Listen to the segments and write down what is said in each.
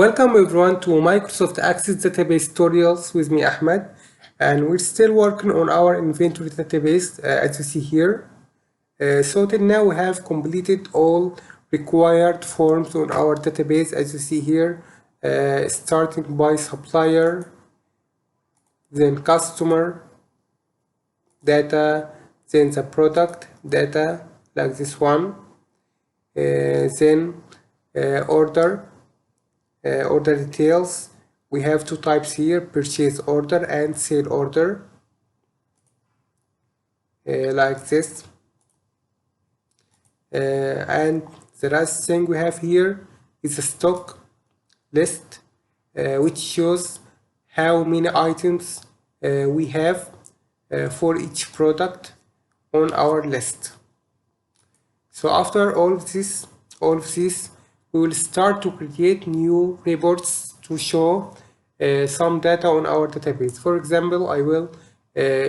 Welcome everyone to Microsoft Access Database tutorials with me Ahmed, and we're still working on our inventory database as you see here. So till now we have completed all required forms on our database as you see here, starting by supplier, then customer data, then the product data like this one, then order details. We have two types here, purchase order and sale order, like this. And the last thing we have here is a stock list, which shows how many items we have for each product on our list. So after all of this, we will start to create new reports to show some data on our database. For example, I will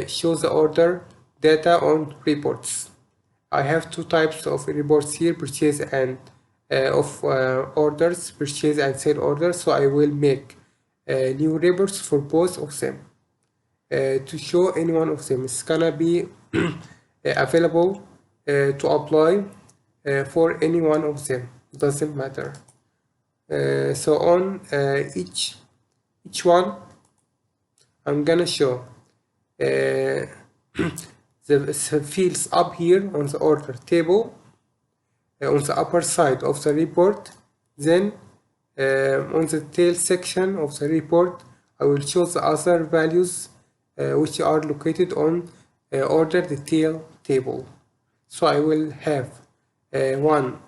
show the order data on reports. I have two types of reports here, purchase and orders, purchase and sale orders. So I will make new reports for both of them to show any one of them. It's gonna be available to apply for any one of them. Doesn't matter. So on each one, I'm gonna show the fields up here on the order table on the upper side of the report. Then on the tail section of the report, I will show the other values which are located on order detail table. So I will have one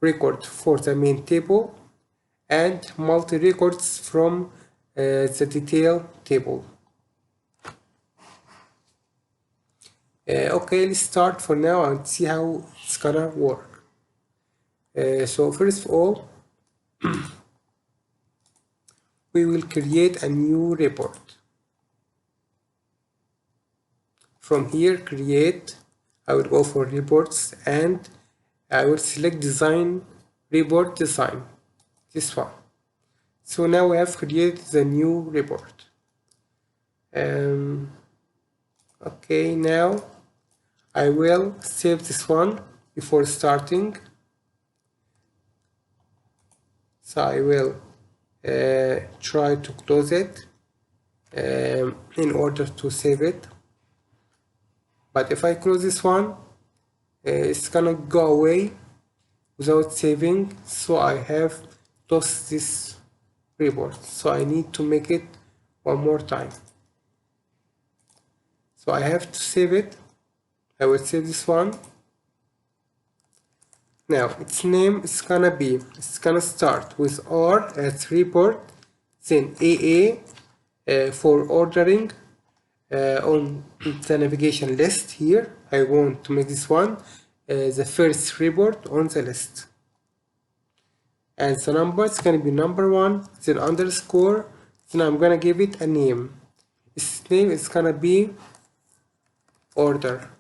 record for the main table and multi records from the detail table. Okay, let's start for now and see how it's gonna work. So first of all, we will create a new report. From here, create, I will go for reports and I will select design, report design, this one. So now we have created the new report. Okay, now I will save this one before starting. So I will try to close it in order to save it. But if I close this one, it's gonna go away without saving, so I have lost this report. So I need to make it one more time. So I have to save it. I will save this one. Now its name is gonna start with R as report, then AA for ordering on the navigation list here. I want to make this one the first report on the list, and the number is gonna be number 1, then underscore, then I'm gonna give it a name. Its name is gonna be order,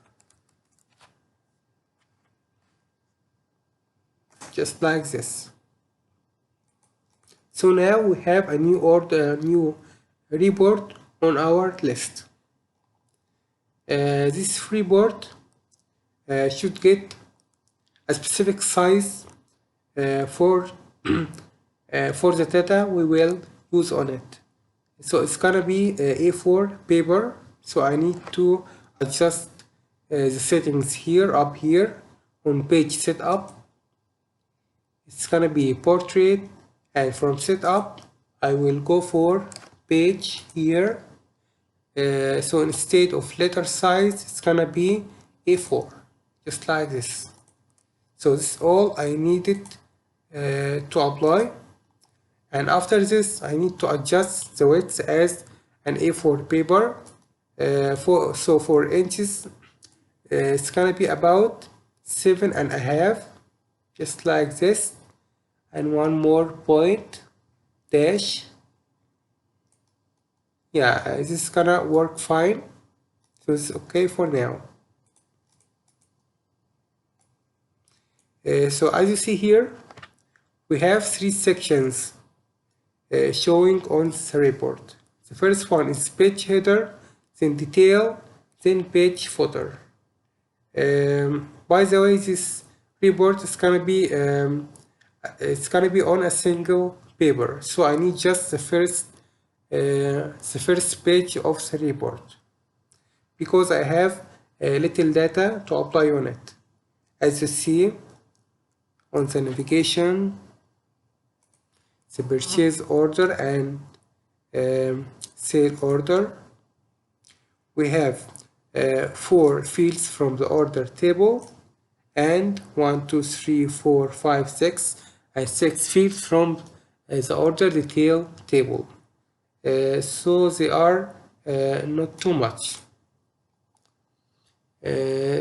just like this. So now we have a new order, new report on our list. This report should get a specific size for the data we will use on it. So it's gonna be A4 paper. So I need to adjust the settings here, up here on page setup. It's gonna be portrait, and from setup I will go for page here. So instead of letter size, it's gonna be A4, just like this. So this is all I needed to apply, and after this I need to adjust the width as an A4 paper. So for inches, it's gonna be about 7.5, just like this, and one more point dash. Yeah, this is gonna work fine, so it's okay for now. So as you see here, we have 3 sections. showing on the report. The first one is page header, then detail, then page footer. By the way, this report is gonna be on a single paper, so I need just the first page of the report because I have little data to apply on it. As you see on the navigation, the purchase order and sale order, we have 4 fields from the order table and 1, 2, 3, 4, 5, 6 and 6 fields from the order detail table. So they are not too much.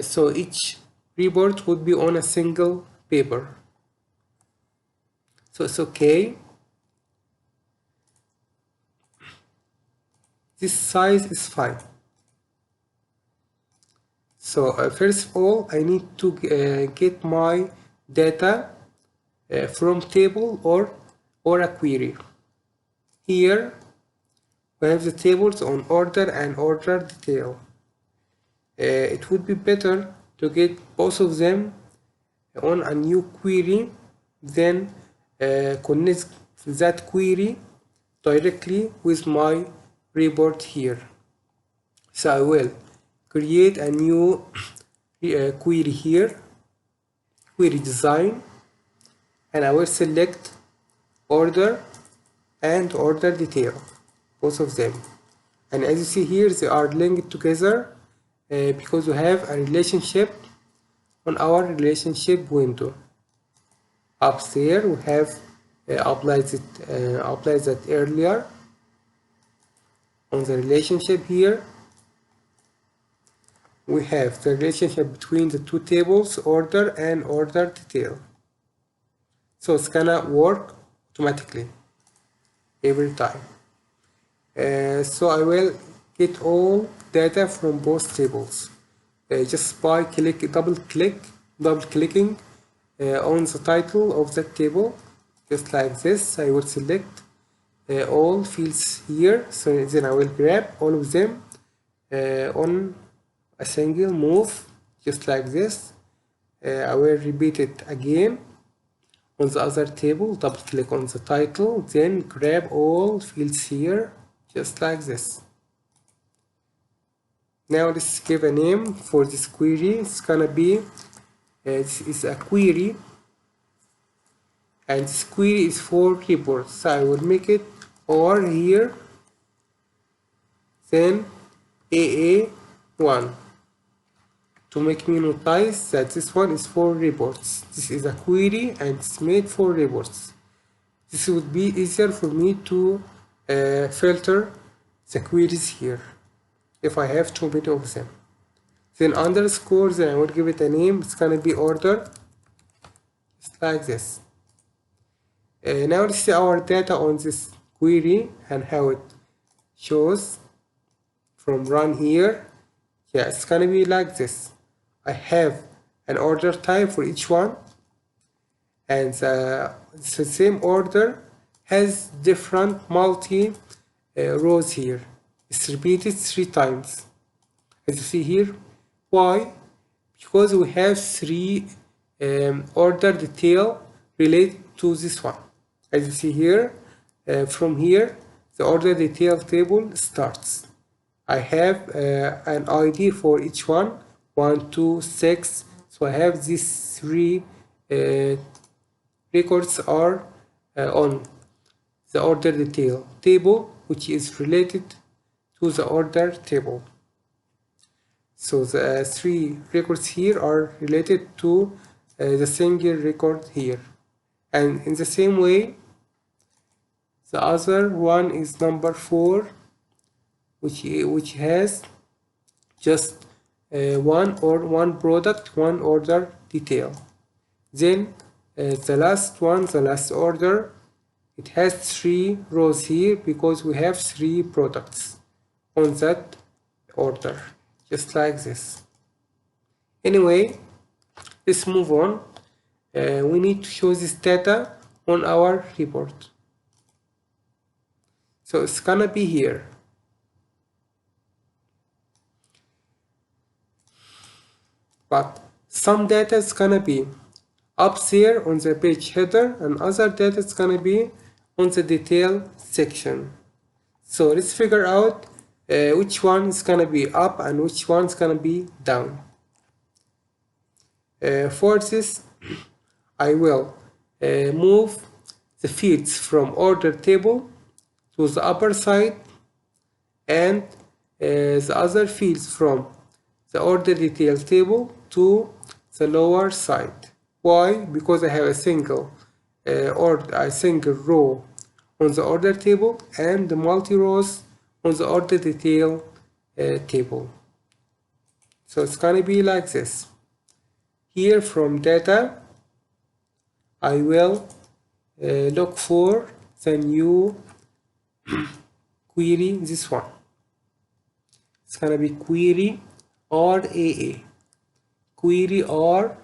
So each report would be on a single paper. So it's okay. This size is fine. So first of all, I need to get my data from table or a query. Here we have the tables on order and order detail. It would be better to get both of them on a new query, then connect that query directly with my report here. So I will create a new query here, query design, and I will select order and order detail, both of them. And as you see here, they are linked together because we have a relationship on our relationship window. Up there we have applied that earlier on the relationship. Here we have the relationship between the two tables, order and order detail. So it's gonna work automatically every time. So I will get all data from both tables just by double clicking on the title of the table, just like this. I will select all fields here, so then I will grab all of them on a single move, just like this. I will repeat it again on the other table, double click on the title, then grab all fields here, just like this. Now let's give a name for this query. It's gonna be this is a query, and this query is for reports. So I will make it or here, then AA1 to make me notice that this one is for reports. This is a query and it's made for reports. This would be easier for me to filter the queries here if I have too many of them. Then underscore, then I will give it a name. It's gonna be order, just like this. Now let's see our data on this query and how it shows from run here. Yeah, it's gonna be like this. I have an order type for each one, and the same order has different multi rows here. It's repeated 3 times, as you see here. Why? Because we have 3 order detail related to this one. As you see here, from here the order detail table starts. I have an ID for each one, 1, 2, 6. So I have these 3 records are on the order detail table, which is related to the order table. So the 3 records here are related to the single record here. And in the same way, the other one is number 4, which has just one product, one order detail. Then the last one, the last order, it has 3 rows here because we have 3 products on that order, just like this. Anyway, let's move on. We need to show this data on our report. So it's gonna be here. But some data is gonna be up there on the page header, and other data is gonna be on the detail section. So let's figure out which one is gonna be up and which one is gonna be down. For this, I will move the fields from order table to the upper side, and the other fields from the order detail table to the lower side. Why? Because I have a single row on the order table and the multi rows on the order detail table. So it's gonna be like this. Here from data, I will look for the new query, this one. It's gonna be query RAA. Query RAA,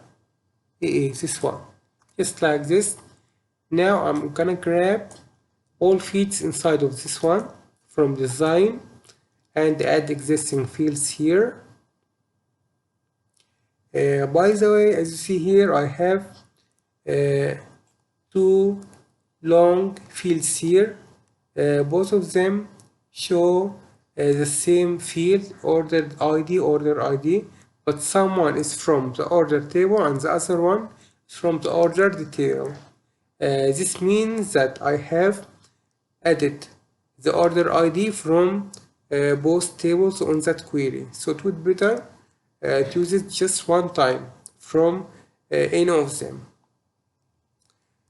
this one. Just like this. Now I'm gonna grab all fields inside of this one from design and add existing fields here. By the way, as you see here, I have two long fields here. Both of them show the same field, order ID, but someone is from the order table and the other one is from the order detail. This means that I have added the order ID from both tables on that query. So it would be better to use it just one time from any of them.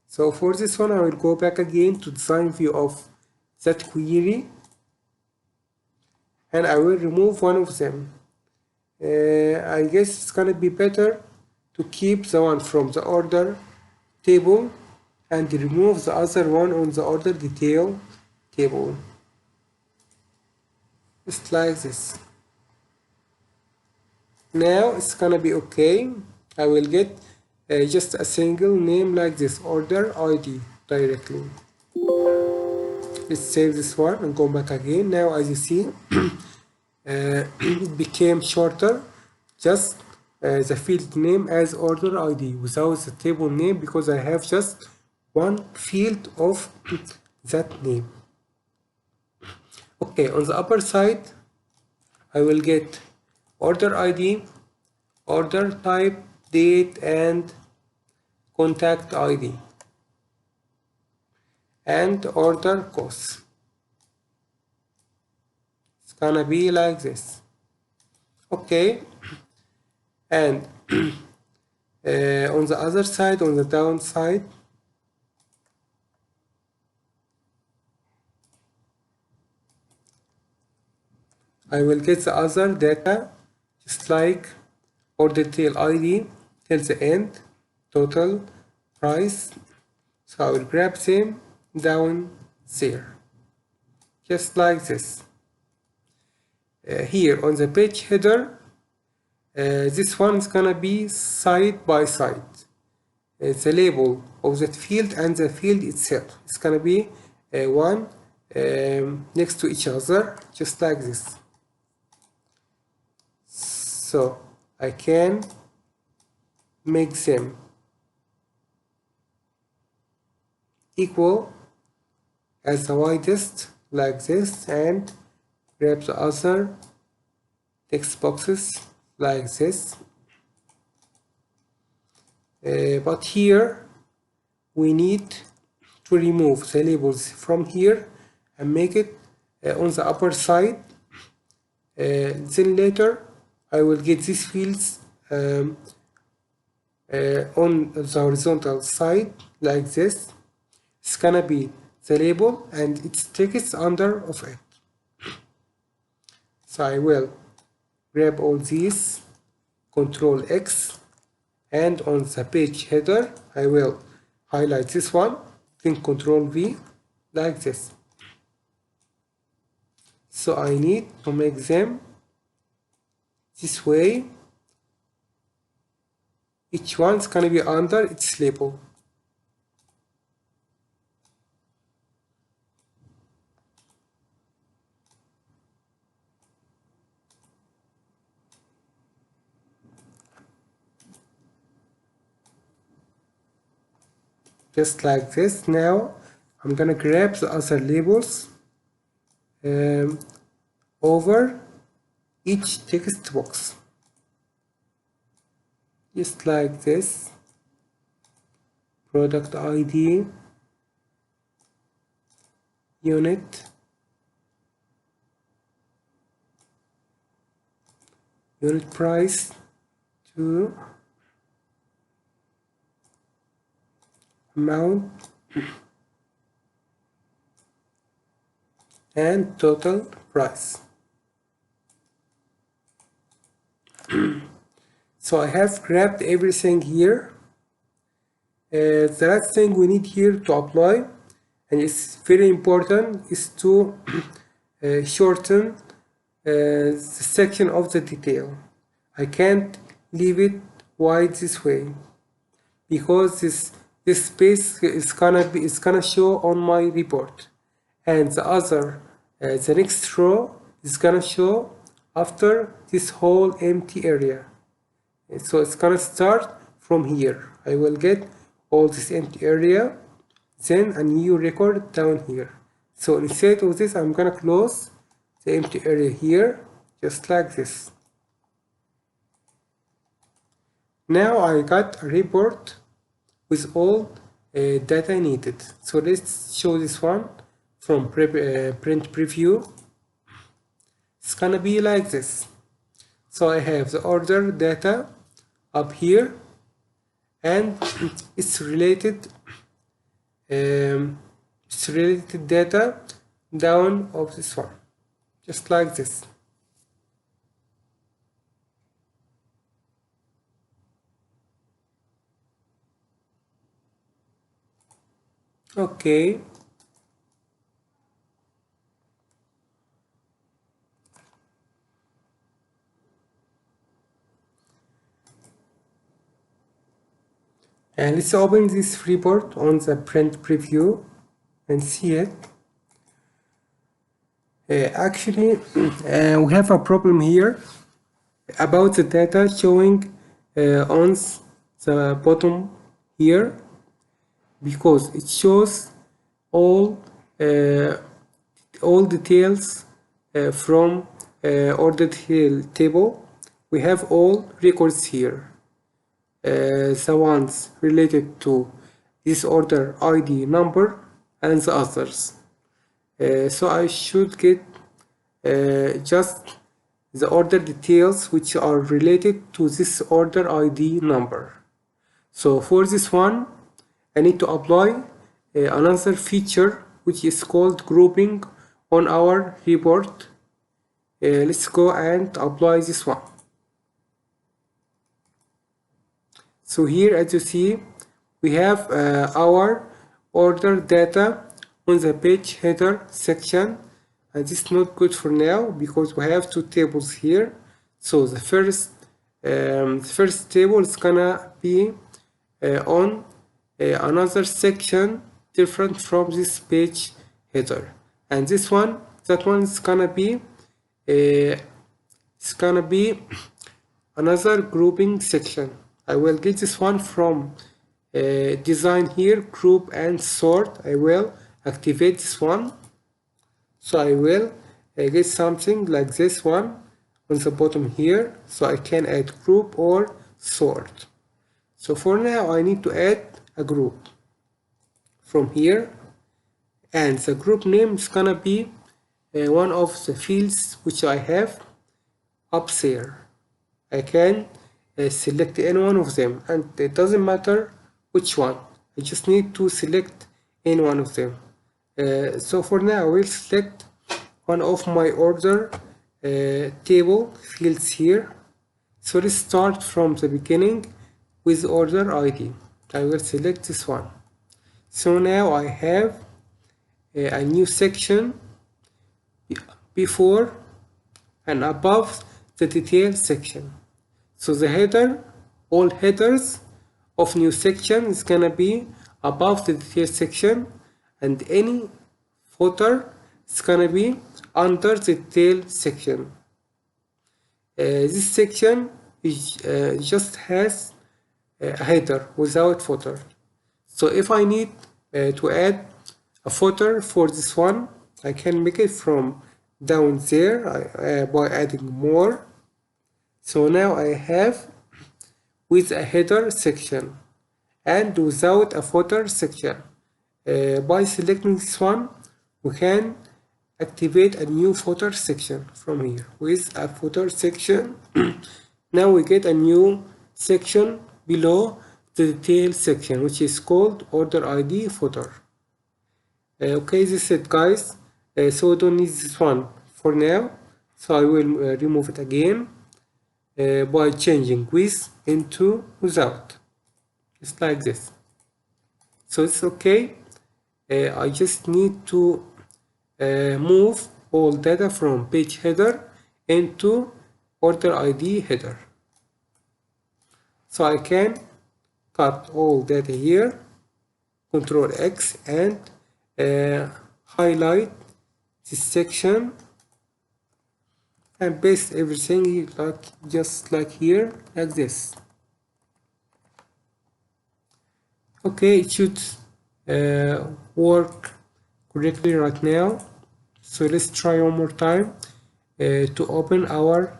So for this one, I will go back again to design view of that query, and I will remove one of them. I guess it's gonna be better to keep the one from the order table and remove the other one on the order detail table. Just like this. Now it's gonna be okay. I will get just a single name like this, order ID directly. Let's save this one and go back again. Now as you see, it became shorter, just the field name as order ID without the table name, because I have just one field of that name. Okay, on the upper side, I will get order ID, order type, date, and contact ID, and order cost. It's gonna be like this. Okay, and on the other side, on the down side, I will get the other data just like order detail ID till the end, total, price. So I will grab them down there, just like this. Here on the page header, this one is gonna be side by side. The label of that field and the field itself. It's gonna be one next to each other, just like this. So I can make them equal as the widest, like this, and grab the other text boxes like this. But here we need to remove the labels from here and make it on the upper side. Then later I will get these fields on the horizontal side like this. It's gonna be the label and its text under of it. So I will grab all these, Control X, and on the page header I will highlight this one, then Control V, like this. So I need to make them this way. Each one's gonna be under its label. just like this. Now I'm gonna grab the other labels over each text box, just like this. Product ID, unit, unit price, to amount, and total price. So I have grabbed everything here. The last thing we need here to apply, and it's very important, is to shorten the section of the detail. I can't leave it wide this way, because this space is gonna show on my report, and the next row is gonna show after this whole empty area. So it's gonna start from here. I will get all this empty area, then a new record down here. So instead of this, I'm gonna close the empty area here, just like this. Now I got a report with all data needed. So let's show this one from print preview. It's gonna be like this. So I have the order data up here, and its related data down of this one, just like this. Okay. And let's open this report on the print preview and see it. Actually, we have a problem here about the data showing on the bottom here, because it shows all details from order detail table. We have all records here. The ones related to this order ID number and the others. So I should get just the order details which are related to this order ID number. So for this one, I need to apply another feature which is called grouping on our report. Let's go and apply this one. So here, as you see, we have our order data on the page header section, and this is not good for now because we have two tables here. So the first table is gonna be on another section different from this page header, and that one is gonna be another grouping section. I will get this one from design here, group and sort. I will activate this one. So I will get something like this one on the bottom here. So I can add group or sort. So for now, I need to add a group from here. And the group name is gonna be one of the fields which I have up there. I can select any one of them, and it doesn't matter which one. I just need to select any one of them. So for now, I will select one of my order table fields here. So let's start from the beginning with order ID. I will select this one. So now I have a new section before and above the detail section. So the header, all headers of new section is gonna be above the detail section, and any footer is gonna be under the detail section. This section just has a header without footer. So if I need to add a footer for this one, I can make it from down there by adding more. So now I have with a header section and without a footer section. By selecting this one, we can activate a new footer section from here with a footer section. Now we get a new section below the detail section, which is called order ID footer. Okay, this is it, guys. So we don't need this one for now, so I will remove it again by changing with into without, just like this. So it's okay. I just need to move all data from page header into order ID header. So I can cut all data here, Control X, and highlight this section and paste everything just like here, like this. Okay, it should work correctly right now. So let's try one more time to open our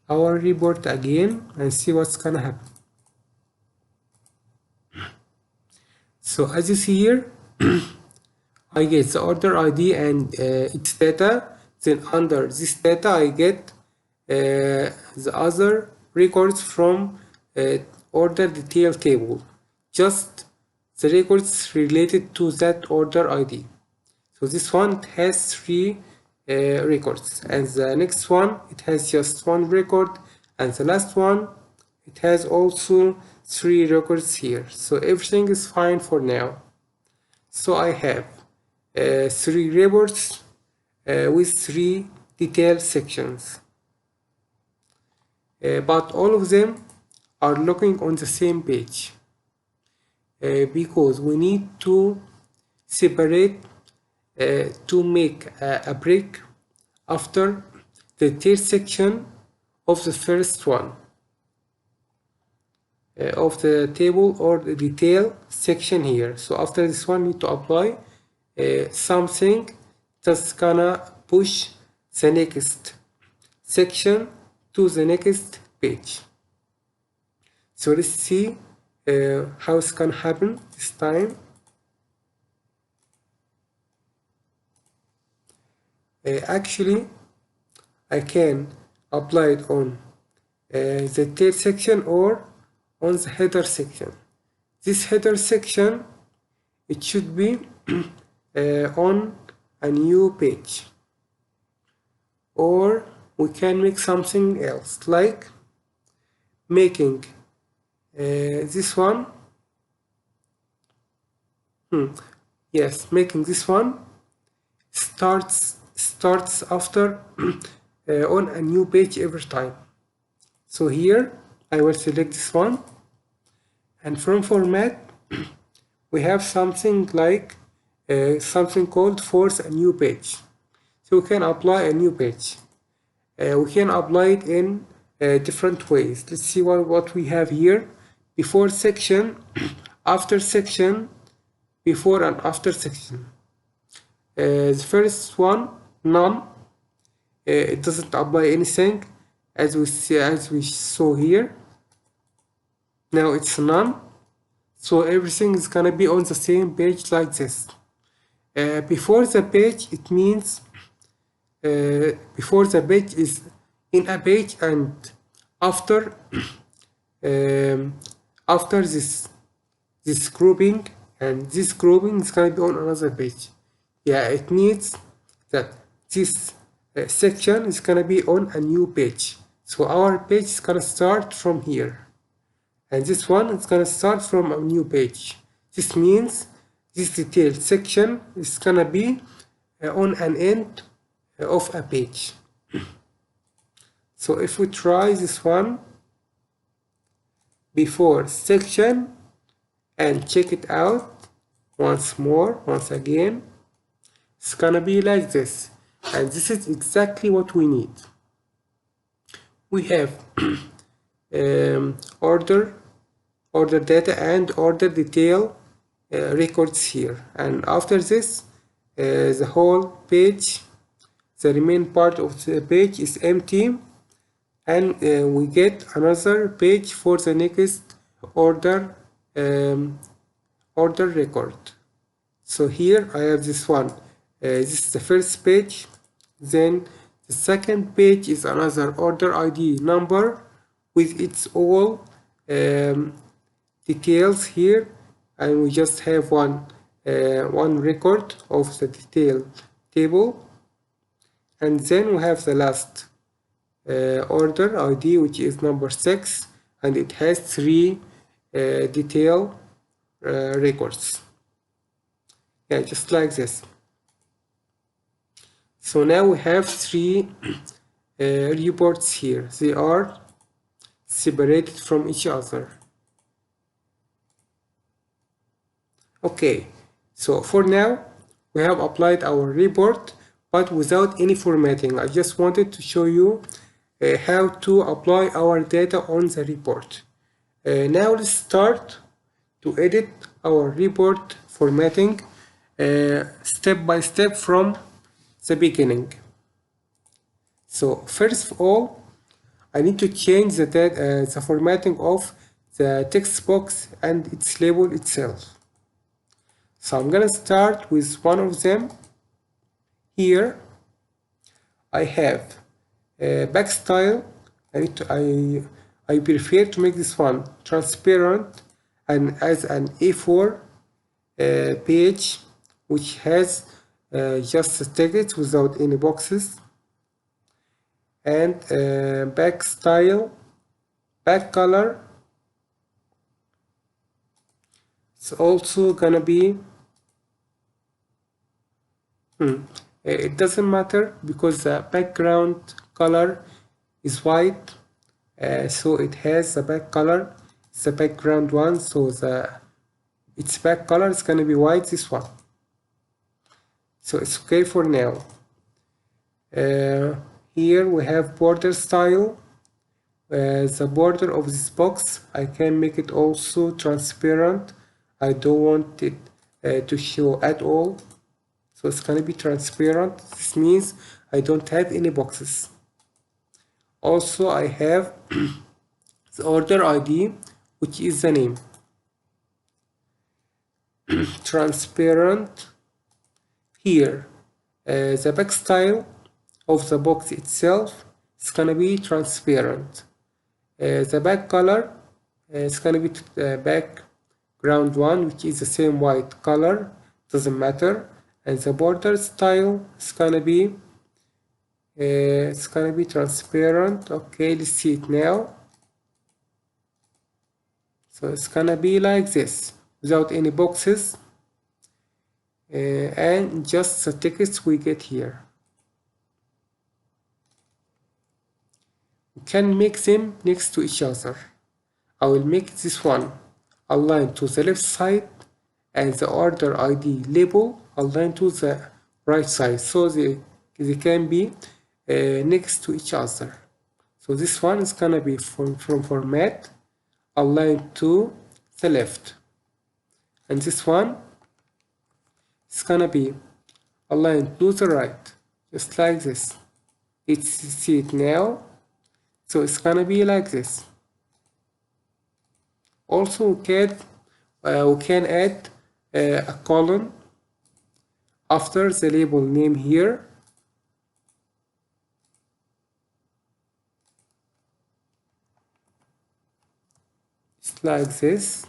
report again and see what's gonna happen. So as you see here, I get the order ID and its data. Then under this data, I get the other records from order detail table, just the records related to that order ID. So this one has 3 records, and the next one it has just 1 record, and the last one it has also 3 records here. So everything is fine for now. So I have 3 reports with 3 detail sections, but all of them are looking on the same page because we need to separate to make a break after the detail section of the first one of the table or the detail section here. So after this one, we need to apply something that's gonna push the next section to the next page. So let's see how it's gonna happen this time. Actually, I can apply it on the tail section or on the header section. This header section, it should be on a new page, or we can make something else like making this one yes, making this one starts after on a new page every time. So here I will select this one, and from format we have something like something called force a new page. So we can apply a new page. We can apply it in different ways. Let's see what we have here. Before section, after section, before and after section. The first one, none. It doesn't apply anything, as we saw here. Now it's none. So everything is gonna be on the same page like this. Before the page, it means before the page is in a page, and after after this grouping, and this grouping is gonna be on another page. Yeah, it means that this section is gonna be on a new page. So our page is gonna start from here, and this one is gonna start from a new page. This means this detail section is gonna be on an end of a page. So if we try this one, before section, and check it out once again, it's gonna be like this, and this is exactly what we need. We have order order data and order detail records here. And after this, the whole page, the remaining part of the page is empty, and we get another page for the next order order record. So here I have this one. This is the first page. Then the second page is another order ID number with its all details here, and we just have one record of the detail table. And then we have the last order ID, which is number 6, and it has 3 detail records. Yeah, just like this. So now we have 3 reports here. They are separated from each other. Okay, so for now we have applied our report, but without any formatting. I just wanted to show you how to apply our data on the report. Now let's start to edit our report formatting step by step from the beginning. So first of all, I need to change the formatting of the text box and its label itself. So I'm gonna start with one of them. Here I have back style. I prefer to make this one transparent and as an A4 page, which has just the text without any boxes. And back style, back color, it's also gonna be it doesn't matter because the background color is white, so it has the back color, it's the background one, so its back color is gonna be white, this one. So it's okay for now. Here we have border style. The border of this box, I can make it also transparent. I don't want it to show at all. So it's gonna be transparent. This means I don't have any boxes. Also, I have the order ID, which is the name. Transparent. Here, the back style of the box itself is gonna be transparent. The back color is gonna be background one, which is the same white color, doesn't matter. And the border style is gonna be transparent. Okay, let's see it now. So it's gonna be like this without any boxes, and just the text we get here. We can make them next to each other. I will make this one aligned to the left side and the order ID label aligned to the right side, so they can be next to each other. So this one is gonna be from format aligned to the left, and this one is gonna be aligned to the right, just like this. Let's see it now. So it's gonna be like this. Also, we can add a column after the label name here. It's like this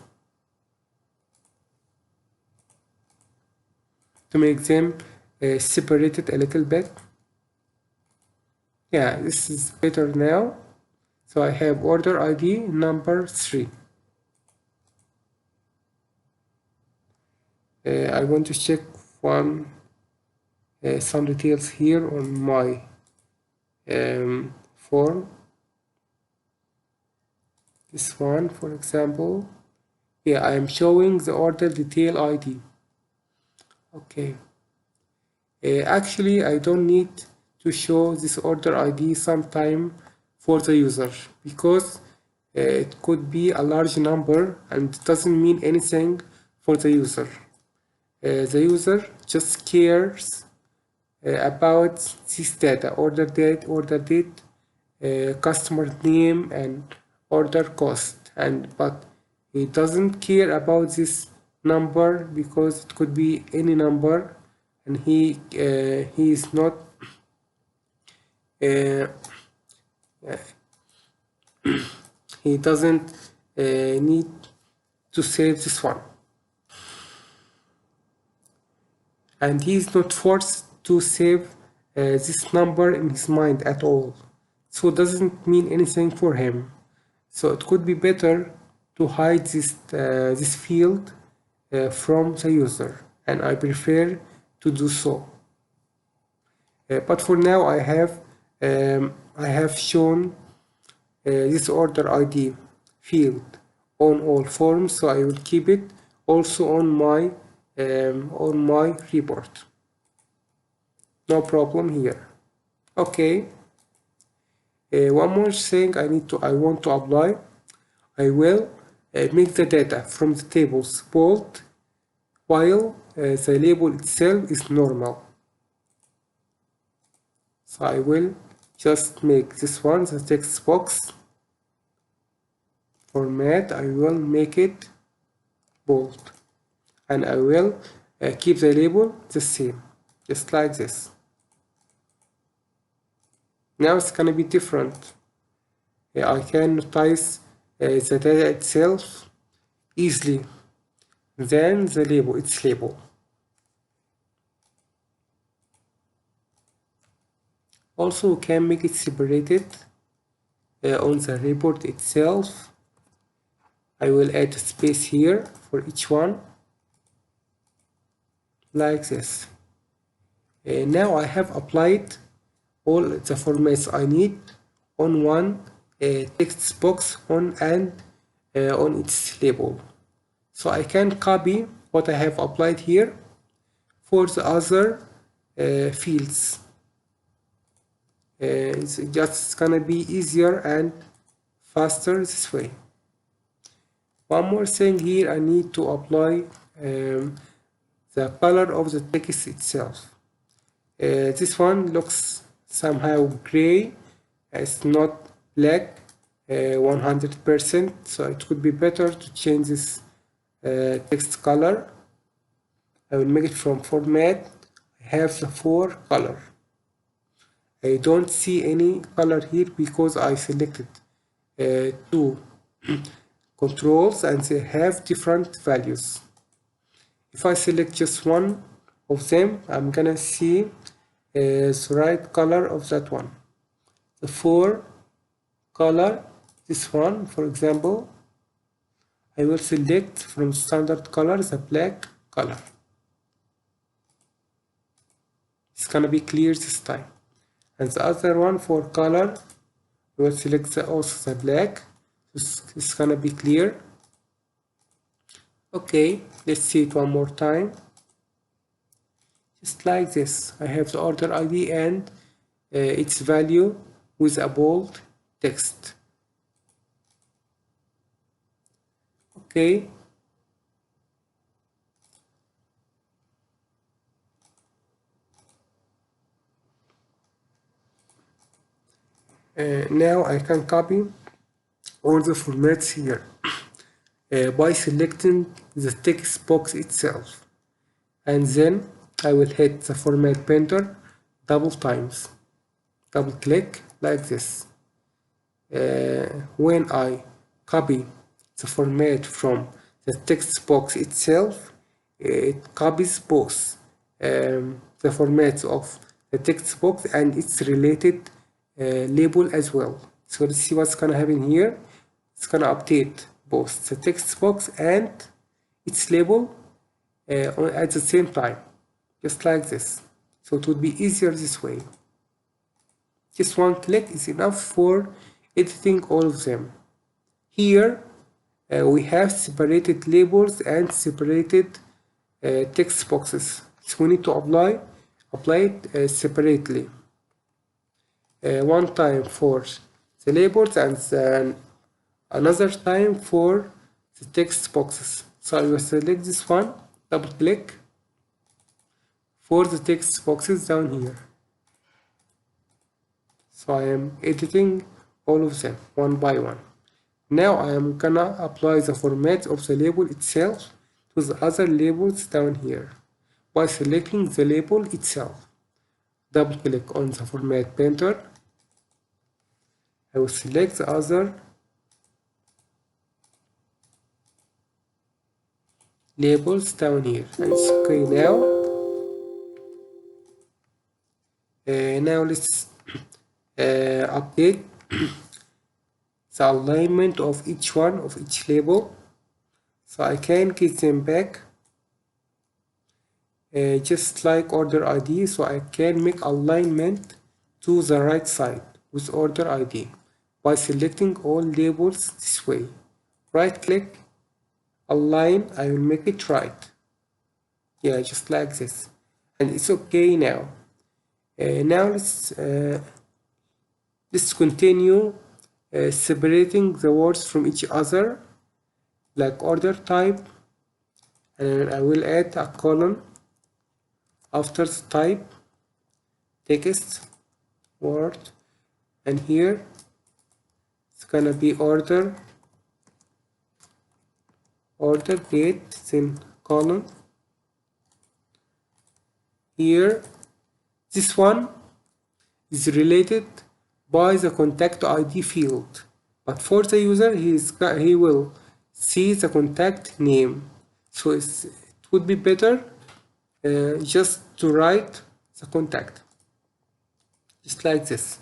to make them separated a little bit. Yeah, this is better now. So I have order ID number 3. I want to check some details here on my form. This one, for example. Yeah, I am showing the order detail ID. Okay. Actually, I don't need to show this order ID sometime for the user, because It could be a large number and it doesn't mean anything for the user. The user just cares about this data: order date, customer name, and order cost. But he doesn't care about this number because it could be any number, and he is not he doesn't need to save this one, and he is not forced to save this number in his mind at all, so it doesn't mean anything for him. So it could be better to hide this field from the user, and I prefer to do so. But for now I have shown this order ID field on all forms, so I will keep it also on my report. No problem here. Okay. One more thing I want to apply. I will make the data from the tables bold while the label itself is normal. So I will just make this one the text box format. I will make it bold, and I will keep the label the same, just like this. Now it's gonna be different. I can notice the data itself easily than the label, its label. Also, we can make it separated on the report itself. I will add a space here for each one, like this. Now I have applied all the formats I need on one text box on its label. So I can copy what I have applied here for the other fields. It's just gonna be easier and faster this way. One more thing here, I need to apply the color of the text itself. This one looks somehow gray, it's not black 100%, so it could be better to change this text color. I will make it from format. I have the 4 color. I don't see any color here because I selected 2 controls and they have different values. If I select just one of them, I'm gonna see the right color of that one. The 4 color, this one for example, I will select from standard color the black color. It's gonna be clear this time. And the other one for color, we will select also the black. It's gonna be clear. Okay, let's see it one more time. Just like this, I have the order ID and its value with a bold text. Okay. Now I can copy all the formats here by selecting the text box itself, and then I will hit the format painter double click like this. When I copy the format from the text box itself, it copies both the formats of the text box and its related label as well. So let's see what's gonna happen here. It's gonna update both the text box and its label at the same time, just like this. So it would be easier this way. Just one click is enough for editing all of them. Here we have separated labels and separated text boxes, so we need to apply it separately. One time for the labels and then another time for the text boxes. So I will select this one, double click for the text boxes down here. So I am editing all of them one by one. Now I am gonna apply the format of the label itself to the other labels down here by selecting the label itself. Double click on the format painter. I will select the other labels down here, and it's okay now. Now let's update the alignment of each one of each label, so I can get them back just like order ID. So I can make alignment to the right side with order ID by selecting all labels this way. Right click, align, I will make it right. Yeah, just like this, and it's okay now. Now let's continue separating the words from each other, like order type, and I will add a column after the type, text, word, and here it's gonna be order date, then column. Here this one is related by the contact ID field, but for the user he will see the contact name, so it would be better just to write the contact just like this.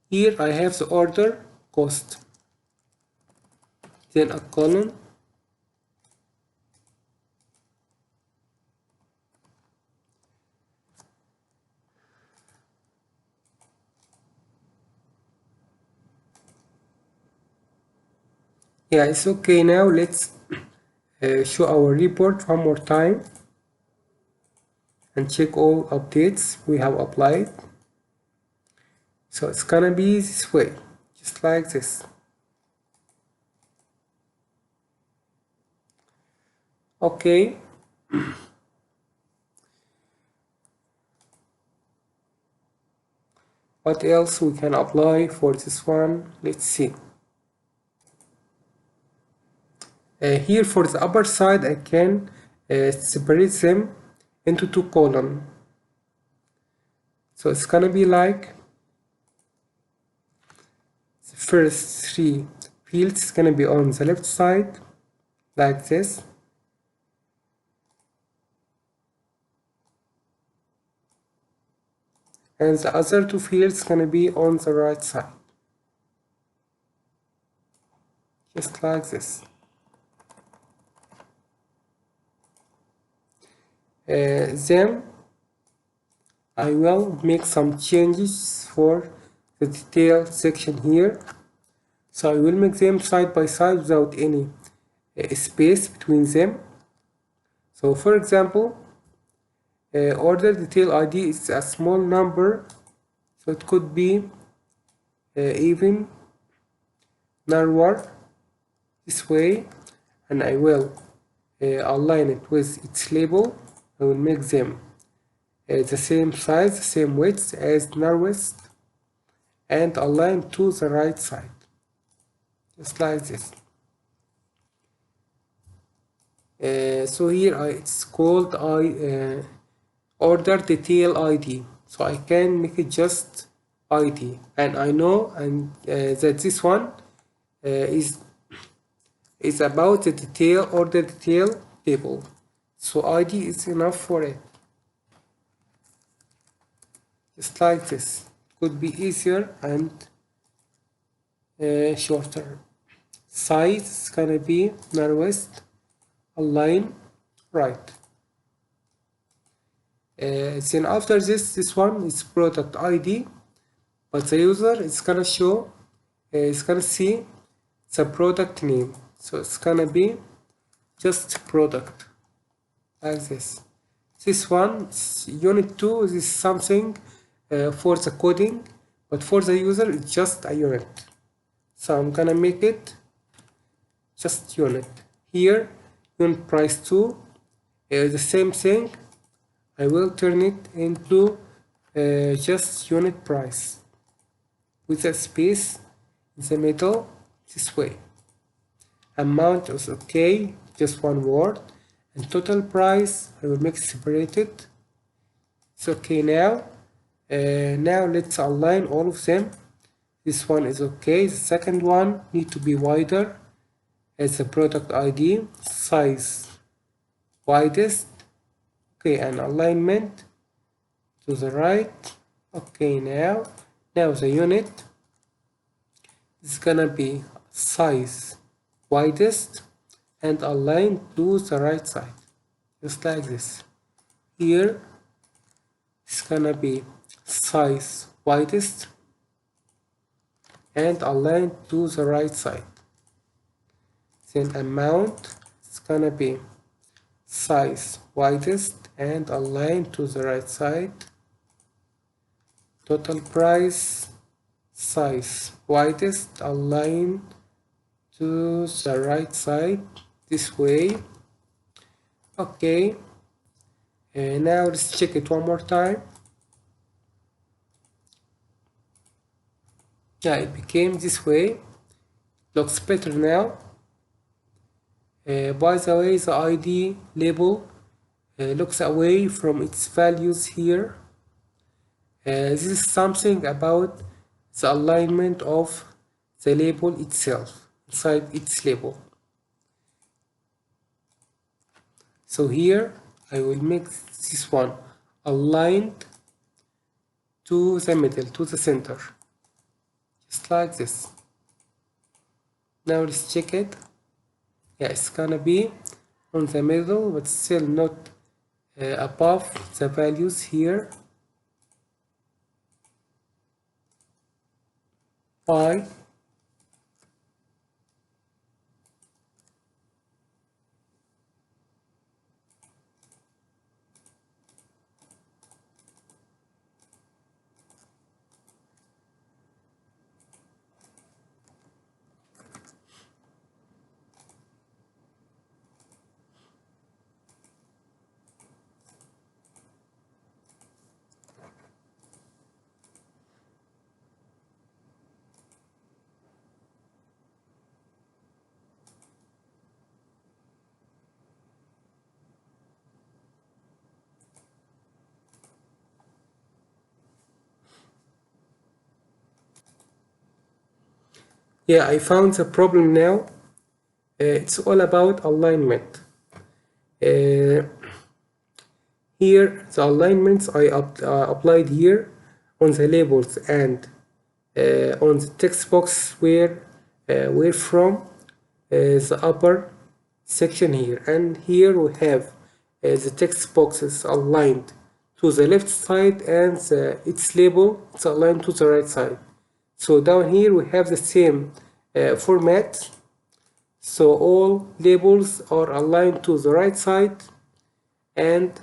Here I have the order cost, then a column, yeah, it's okay now. Let's show our report one more time and check all updates we have applied. So it's gonna be this way, just like this. Okay. What else we can apply for this one? Let's see. Here for the upper side, I can separate them into two columns. So it's gonna be like the first three fields is gonna be on the left side, like this. And the other two fields gonna be on the right side, just like this. Then I will make some changes for the detail section here. So I will make them side by side without any space between them. So for example, order detail ID is a small number, so it could be even narrower this way, and I will align it with its label. I will make them the same size, the same width as narrowest, and align to the right side, just like this. So here it's called order detail ID, so I can make it just ID, and I know that this one is about the detail order detail table, so ID is enough for it, just like this. Could be easier and shorter. Size is gonna be narrowest, align right. Then after this one is product ID, but the user is gonna show, it's gonna see the product name, so it's gonna be just product, like this. This one, unit 2, is something for the coding, but for the user it's just a unit. So I'm gonna make it just unit. Here unit price 2 is the same thing. I will turn it into just unit price with a space in the middle this way. Amount is okay, just one word. And total price I will make it separated. It's okay now. Now let's align all of them. This one is okay. The second one need to be wider as the product ID, size widest. Okay, and alignment to the right. Okay, now the unit is gonna be size widest and aligned to the right side, just like this. Here it's gonna be size widest and aligned to the right side. Then amount is gonna be size widest and aligned to the right side. Total price size widest aligned to the right side this way. Okay, now let's check it one more time. Yeah, it became this way. Looks better now. By the way, the ID label looks away from its values here. This is something about the alignment of the label itself inside its label. So here I will make this one aligned to the middle, to the center, just like this. Now let's check it. Yeah, it's gonna be on the middle, but still not above the values here. Pi. Yeah, I found the problem now. It's all about alignment. Here, the alignments I applied here on the labels and on the text box where from the upper section here, and here we have the text boxes aligned to the left side and its label is aligned to the right side. So down here we have the same format, so all labels are aligned to the right side and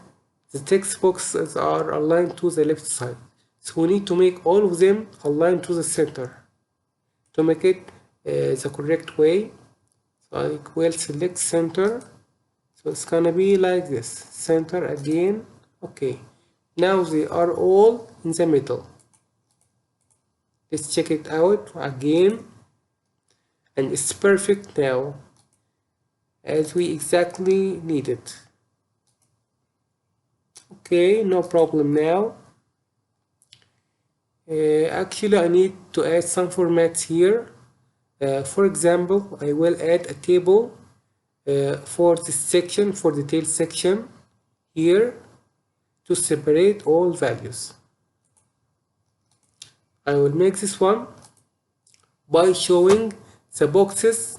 the text boxes are aligned to the left side. So we need to make all of them aligned to the center to make it the correct way. So I will select center, so it's gonna be like this, center again. Okay, now they are all in the middle. Let's check it out again, and it's perfect now as we exactly need it. Okay, no problem now. Actually I need to add some formats here. For example, I will add a table for this section, for detail section here, to separate all values. I will make this one by showing the boxes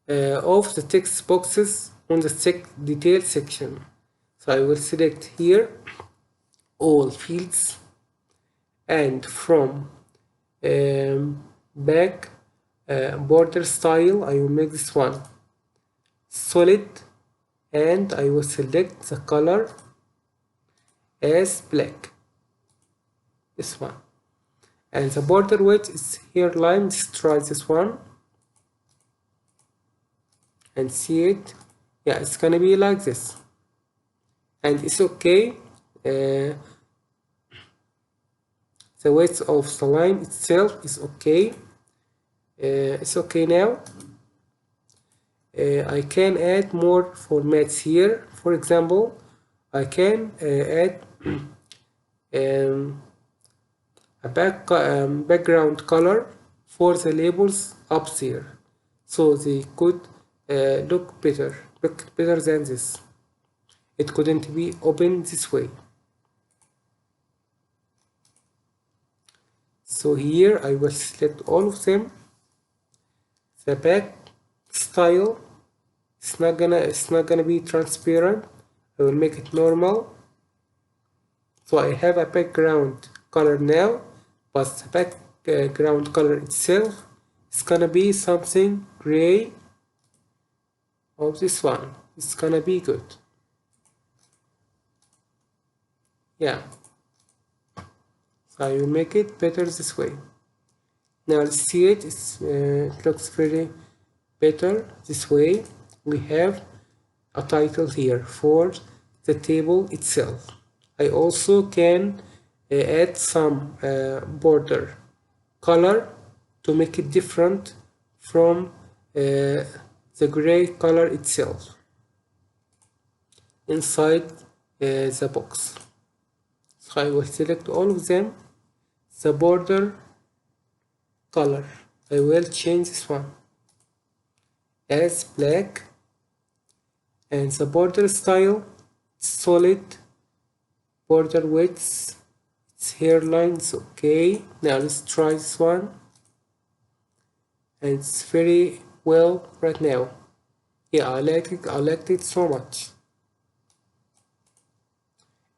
of the text boxes on the detail section. So I will select here all fields, and from back border style I will make this one solid, and I will select the color as black, this one. And the border width is here line, let's try this one. and see it. Yeah, it's gonna be like this, and it's okay. The width of the line itself is okay. It's okay now. I can add more formats here. For example, I can add a background color for the labels up there, so they could look better than this. It couldn't be open this way. So here I will select all of them. The back style, it's not gonna be transparent. I will make it normal. So I have a background color now, but the background color itself is gonna be something gray of this one. It's gonna be good. Yeah. So I will make it better this way. Now let's see it. It looks very better this way. We have a title here for the table itself. I also can add some border color to make it different from the gray color itself inside the box. So I will select all of them. The border color, I will change this one as black, and the border style solid. Border width, its hairlines okay. Now let's try this one, and it's very well right now. Yeah, I liked it so much.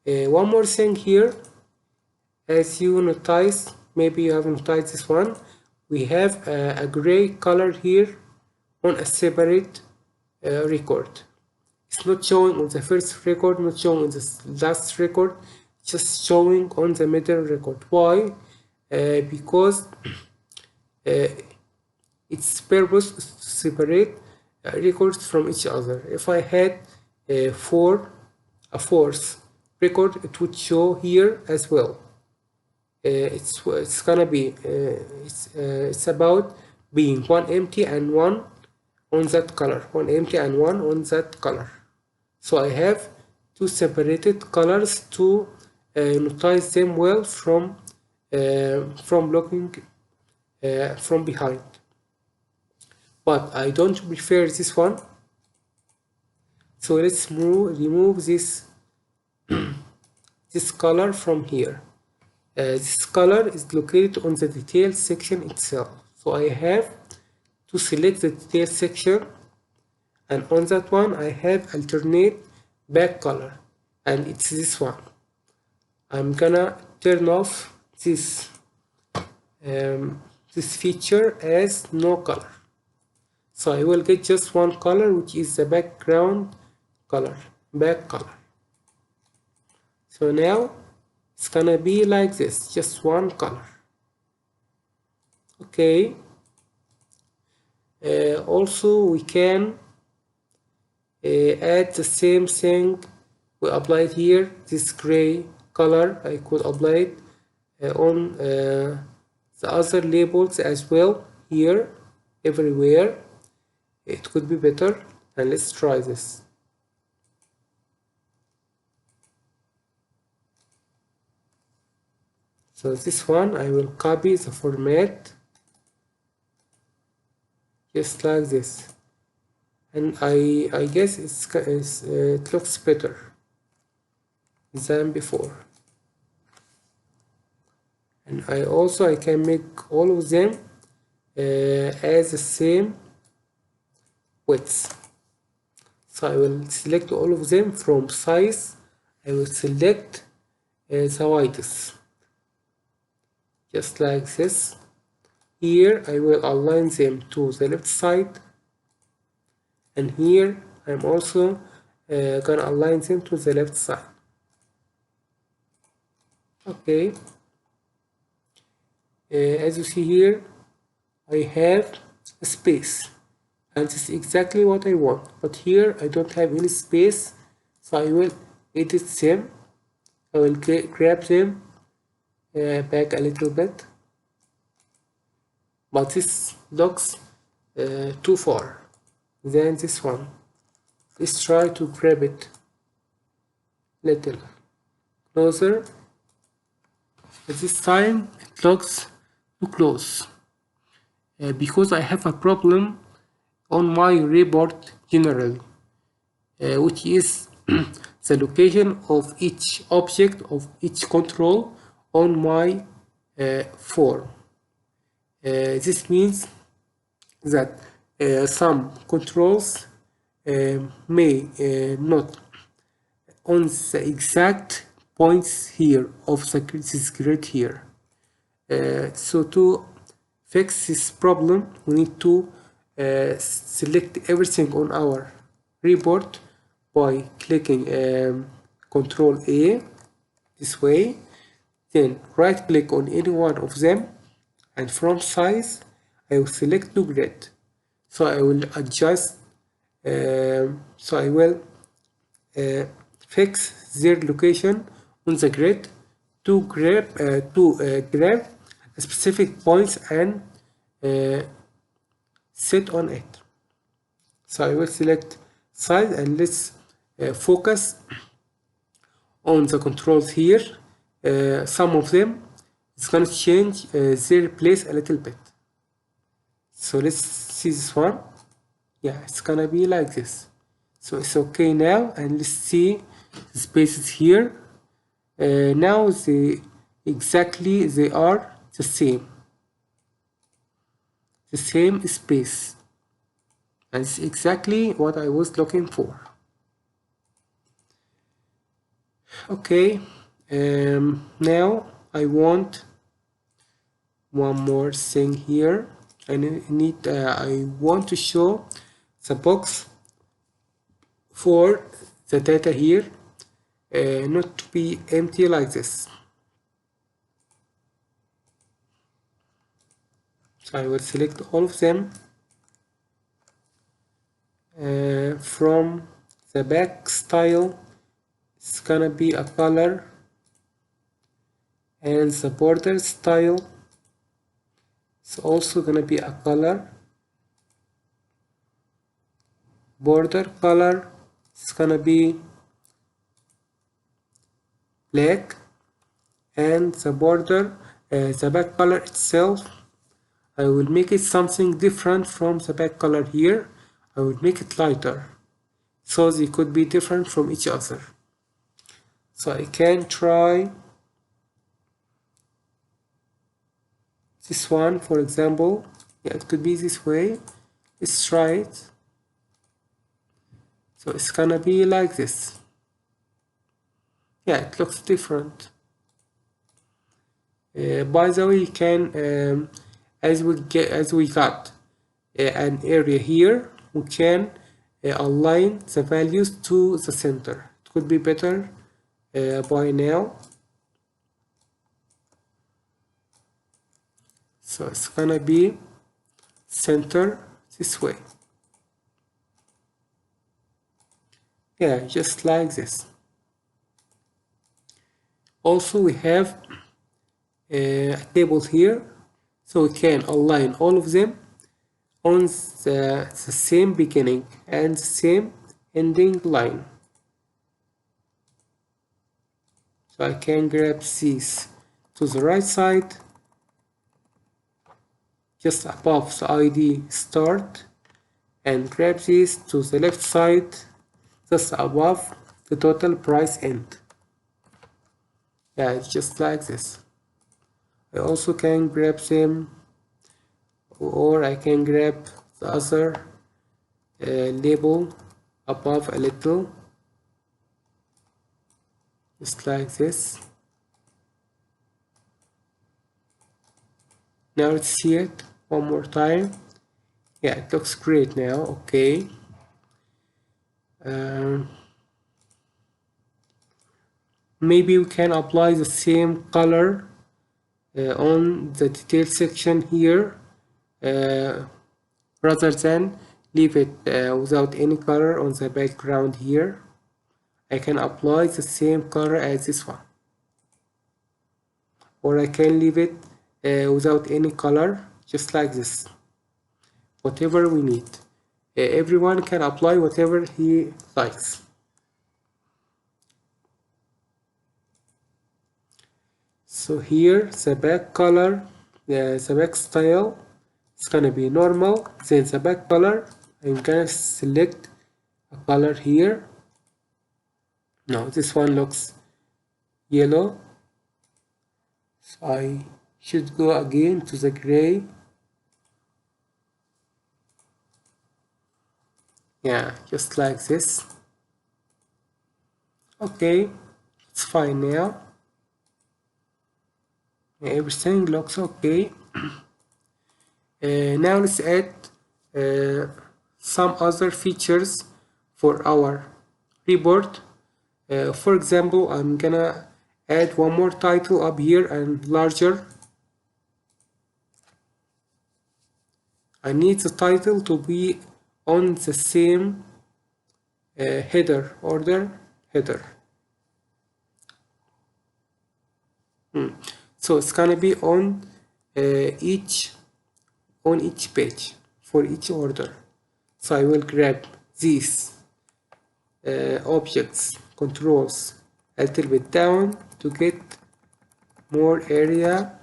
One more thing here, as you notice, maybe you have noticed this one, we have a gray color here on a separate record. It's not showing on the first record, not showing on the last record, just showing on the middle record. Why? Because its purpose is to separate records from each other. If I had a fourth record, it would show here as well. It's gonna be it's about being one empty and one on that color, one empty and one on that color. So I have two separated colors to notice them well from looking from behind. But I don't prefer this one, so let's remove this this color from here. This color is located on the detail section itself, so I have to select the detail section, and on that one I have alternate back color, and it's this one. I'm gonna turn off this this feature as no color, so I will get just one color, which is the background color, back color. So now it's gonna be like this, just one color. Okay. Also we can add the same thing we applied here, this gray color. I could apply it on the other labels as well, here, everywhere. It could be better, and let's try this. So this one, I will copy the format just like this, and I guess it looks better than before. And I can make all of them as the same width. So I will select all of them from size. I will select the width, just like this. Here I will align them to the left side, and here I'm also gonna align them to the left side. Okay. As you see here, I have a space and this is exactly what I want, but here I don't have any space, so I will edit them. I will grab them back a little bit, but this looks too far than this one. Let's try to grab it little closer. At this time it looks too close because I have a problem on my report generally, which is the location of each object of each control on my form. This means that some controls may not on the exact points here of this grid here. So to fix this problem, we need to select everything on our report by clicking Control A this way, then right click on any one of them, and from size I will select new grid. So I will adjust, so I will fix their location on the grid to grab specific points and set on it. So I will select size, and let's focus on the controls here. Some of them it's gonna change their place a little bit. So let's see this one. Yeah, it's gonna be like this. So it's okay now, and let's see the spaces here. Now they are the same space, and it's exactly what I was looking for. Okay, now I want one more thing here. I want to show the box for the data here, not to be empty like this. So I will select all of them. From the back style, it's gonna be a color, and the border style it's also gonna be a color. Border color it's gonna be black, and the border the back color itself, I will make it something different from the back color here. I will make it lighter, so they could be different from each other. So I can try this one, for example. Yeah, it could be this way. Let's try it. So it's gonna be like this. Yeah, it looks different. By the way, you can as we got an area here, we can align the values to the center. It could be better by now. So it's gonna be center this way. Yeah, just like this. Also, we have a table here, so we can align all of them on the same beginning and the same ending line. So I can grab these to the right side, just above the ID start, and grab these to the left side, just above the total price end. Yeah, it's just like this. I also can grab them, or I can grab the other label above a little, just like this. Now let's see it one more time. Yeah, it looks great now. Okay. Maybe we can apply the same color on the detail section here, rather than leave it without any color on the background here. I can apply the same color as this one, or I can leave it without any color, just like this. Whatever we need. Everyone can apply whatever he likes. So here the back color, the back style is gonna be normal. Then the back color, I'm gonna select a color here. No, this one looks yellow. So I should go again to the gray. Yeah, just like this. Okay, it's fine now. Everything looks okay. Now let's add some other features for our report. For example, I'm gonna add one more title up here and larger. I need the title to be on the same header order header. So it's gonna be on each page for each order. So I will grab these objects controls a little bit down to get more area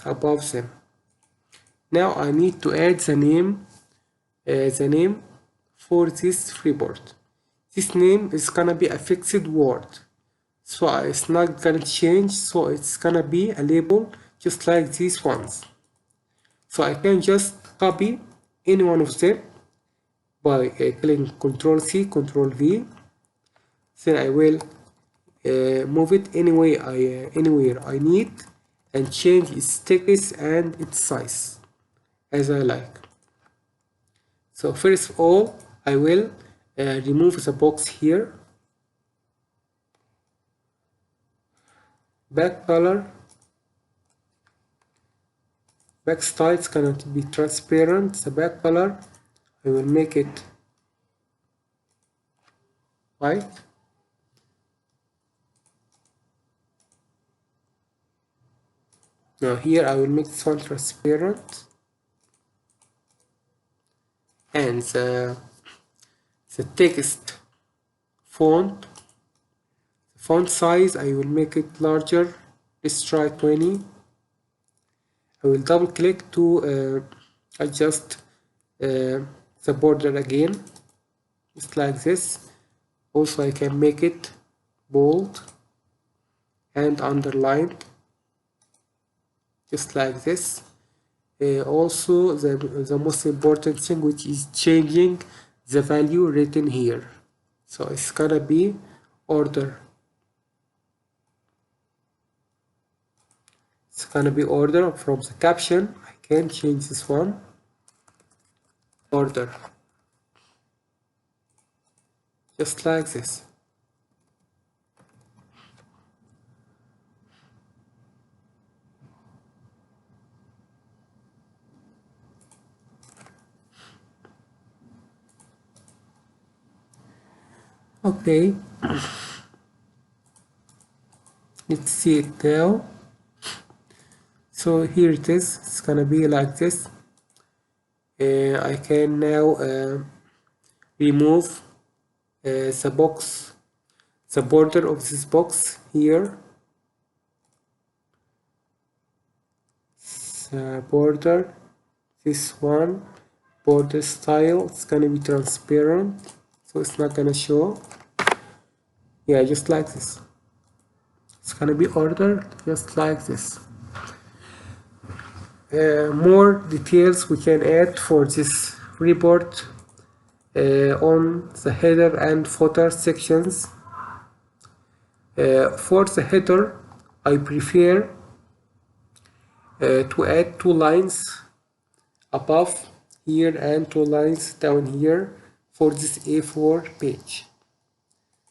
above them. Now I need to add the name for this report. This name is gonna be a fixed word, so it's not gonna change, so it's gonna be a label just like these ones. So I can just copy any one of them by clicking Ctrl C, Ctrl V. Then I will move it anywhere I need and change its text and its size as I like. So first of all, I will remove the box here. Back color, back style is going to be transparent. The back color, I will make it white. Now here I will make this one transparent, and the text font size I will make it larger. Let's try 20. I will double click to adjust the border again, just like this. Also I can make it bold and underlined, just like this. Also the most important thing, which is changing the value written here. So it's gonna be order. It's gonna be order. From the caption I can change this one, order, just like this. Okay, let's see it now. So here it is. It's gonna be like this. I can now remove the box, the border of this box here. The border, this one, border style, it's gonna be transparent, so it's not gonna show. Yeah, just like this. It's gonna be ordered just like this. More details we can add for this report on the header and footer sections. For the header, I prefer to add 2 lines above here and 2 lines down here for this A4 page.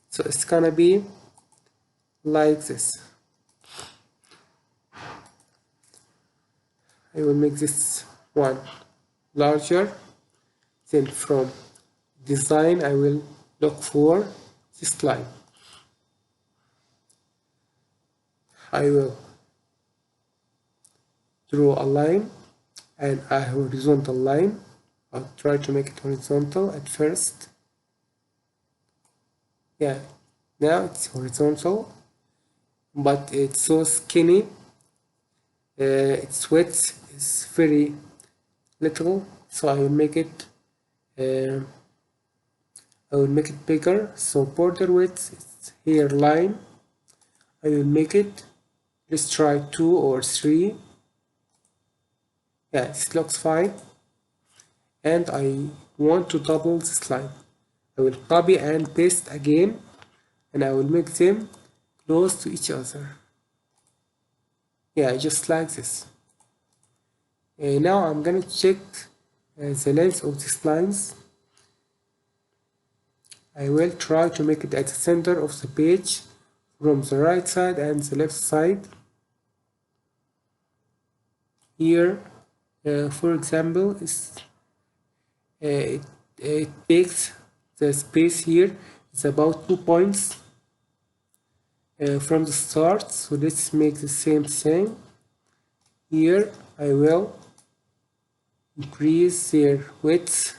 So it's gonna be like this. I will make this one larger. Then from design I will look for this line. I will draw a line and a horizontal line. I'll try to make it horizontal at first. Yeah, now it's horizontal, but it's so skinny. Its width is very little, so I will make it bigger. So border width is here line. I will make it, let's try 2 or 3. Yeah, this looks fine. And I want to double this line. I will copy and paste again, and I will make them close to each other. Yeah, just like this. Now I'm gonna check the length of these lines. I will try to make it at the center of the page from the right side and the left side. Here, for example, it takes the space here. It's about 2 points from the start. So let's make the same thing. Here I will increase their width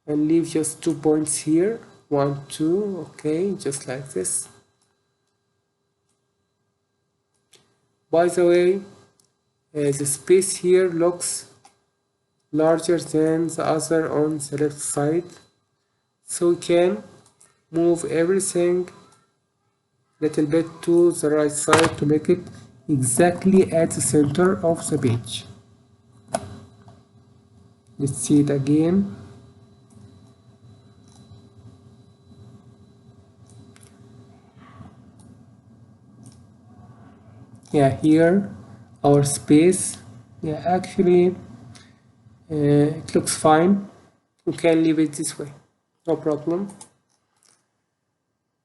and leave just 2 points here. 1, 2, okay, just like this. By the way, the space here looks larger than the other on the left side, so we can move everything little bit to the right side to make it exactly at the center of the page. Let's see it again. Yeah, here our space, yeah, actually it looks fine. We can leave it this way, no problem.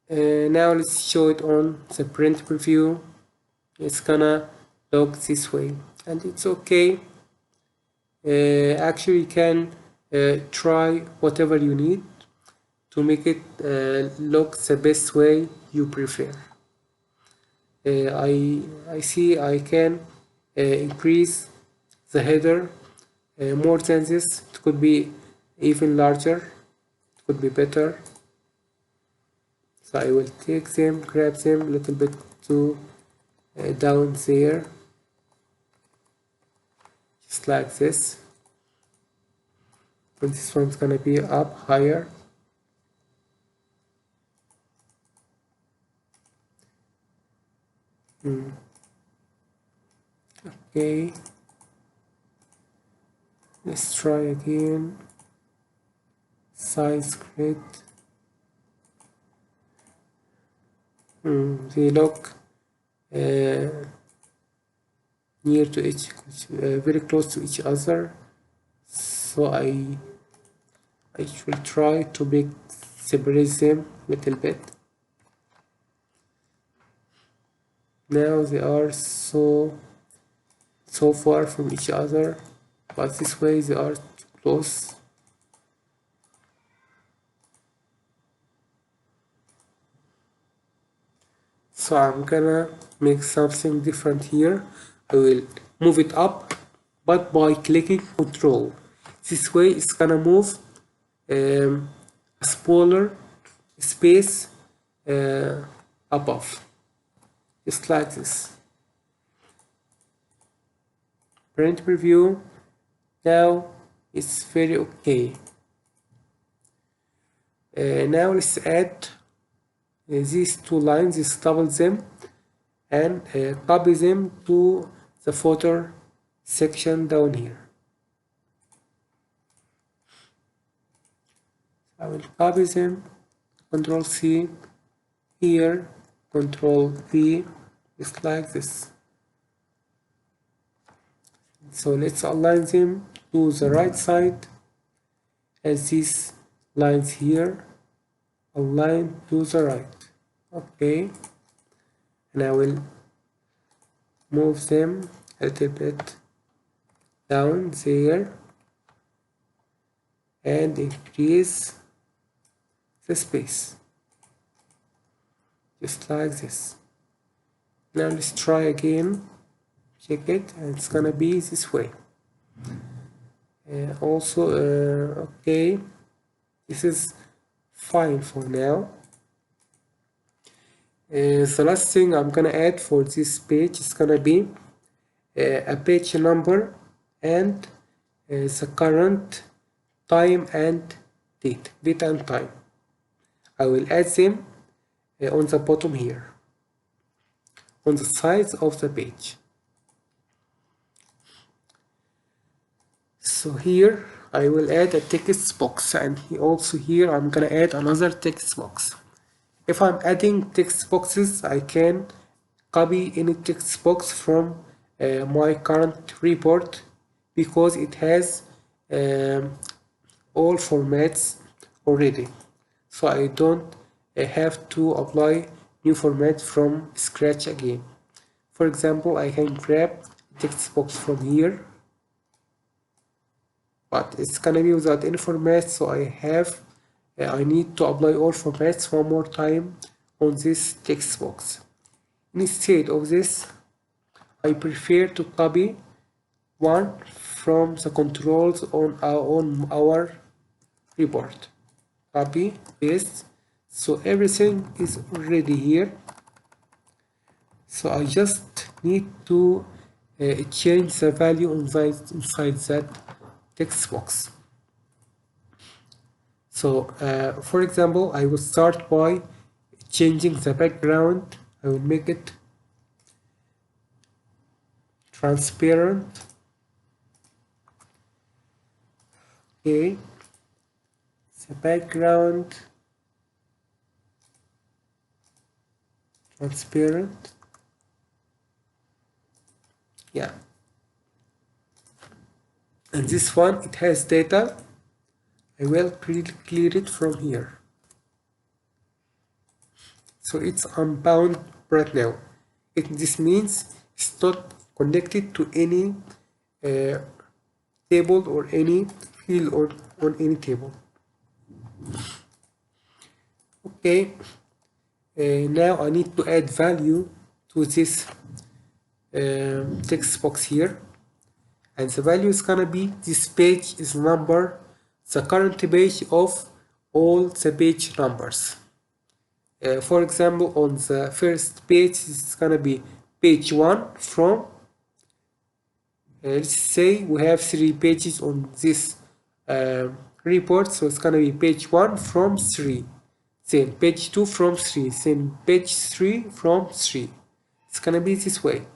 Now let's show it on the print preview. It's gonna look this way, and it's okay. Actually you can try whatever you need to make it look the best way you prefer. I see I can increase the header more than this. It could be even larger, it could be better. So I will take them, grab them a little bit to down there, just like this. But this one's gonna be up higher. Okay, let's try again. Size grid. They look near to each, very close to each other. So I will try to separate them a little bit. Now they are so far from each other, but this way they are too close. So I'm gonna make something different here. I will move it up, but by clicking Control. This way it's gonna move a smaller space above, just like this. Print preview. Now it's very okay. Now let's add these 2 lines, let's double them and copy them to the footer section down here. I will copy them, Control C, here, Control V, just like this. So let's align them to the right side as these lines here align to the right. Okay, and I will move them a little bit down there and increase the space just like this. Now let's try again, check it, and it's gonna be this way. Okay, this is fine for now. The last thing I'm gonna add for this page is gonna be a page number and the current time and date and time. I will add them on the bottom here, on the sides of the page. So here I will add a text box, and also here I'm gonna add another text box. If I'm adding text boxes, I can copy any text box from my current report because it has all formats already, so I don't have to apply new format from scratch again. For example, I can grab text box from here, but it's gonna be without any format, so I need to apply all formats one more time on this text box. Instead of this, I prefer to copy one from the controls on our report. Copy, paste, so everything is already here. So I just need to change the value inside that text box. So for example, I will start by changing the background. I will make it transparent. Okay, the background transparent. Yeah, and this one, it has data. I will clear it from here, so it's unbound right now. This means it's not connected to any table or any field on any table. Okay, now I need to add value to this text box here, and the value is gonna be this page is number, the current page of all the page numbers. For example, on the first page, it's gonna be page 1 from let's say we have 3 pages on this report, so it's gonna be page 1 from 3, then page 2 from 3, then page 3 from 3. It's gonna be this way.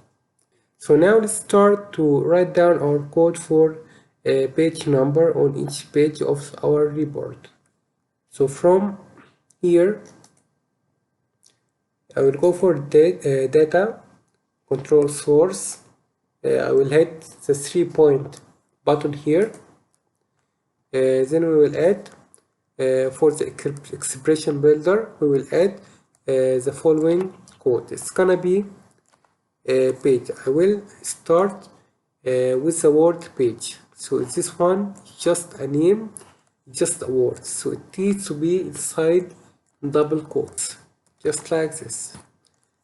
So now let's start to write down our code for a page number on each page of our report. So from here, I will go for data, control source. I will hit the 3-point button here. Then we will add, for the expression builder, we will add the following code. It's gonna be a page. I will start with the word page. So this one, just a name, just a word. So it needs to be inside double quotes, just like this.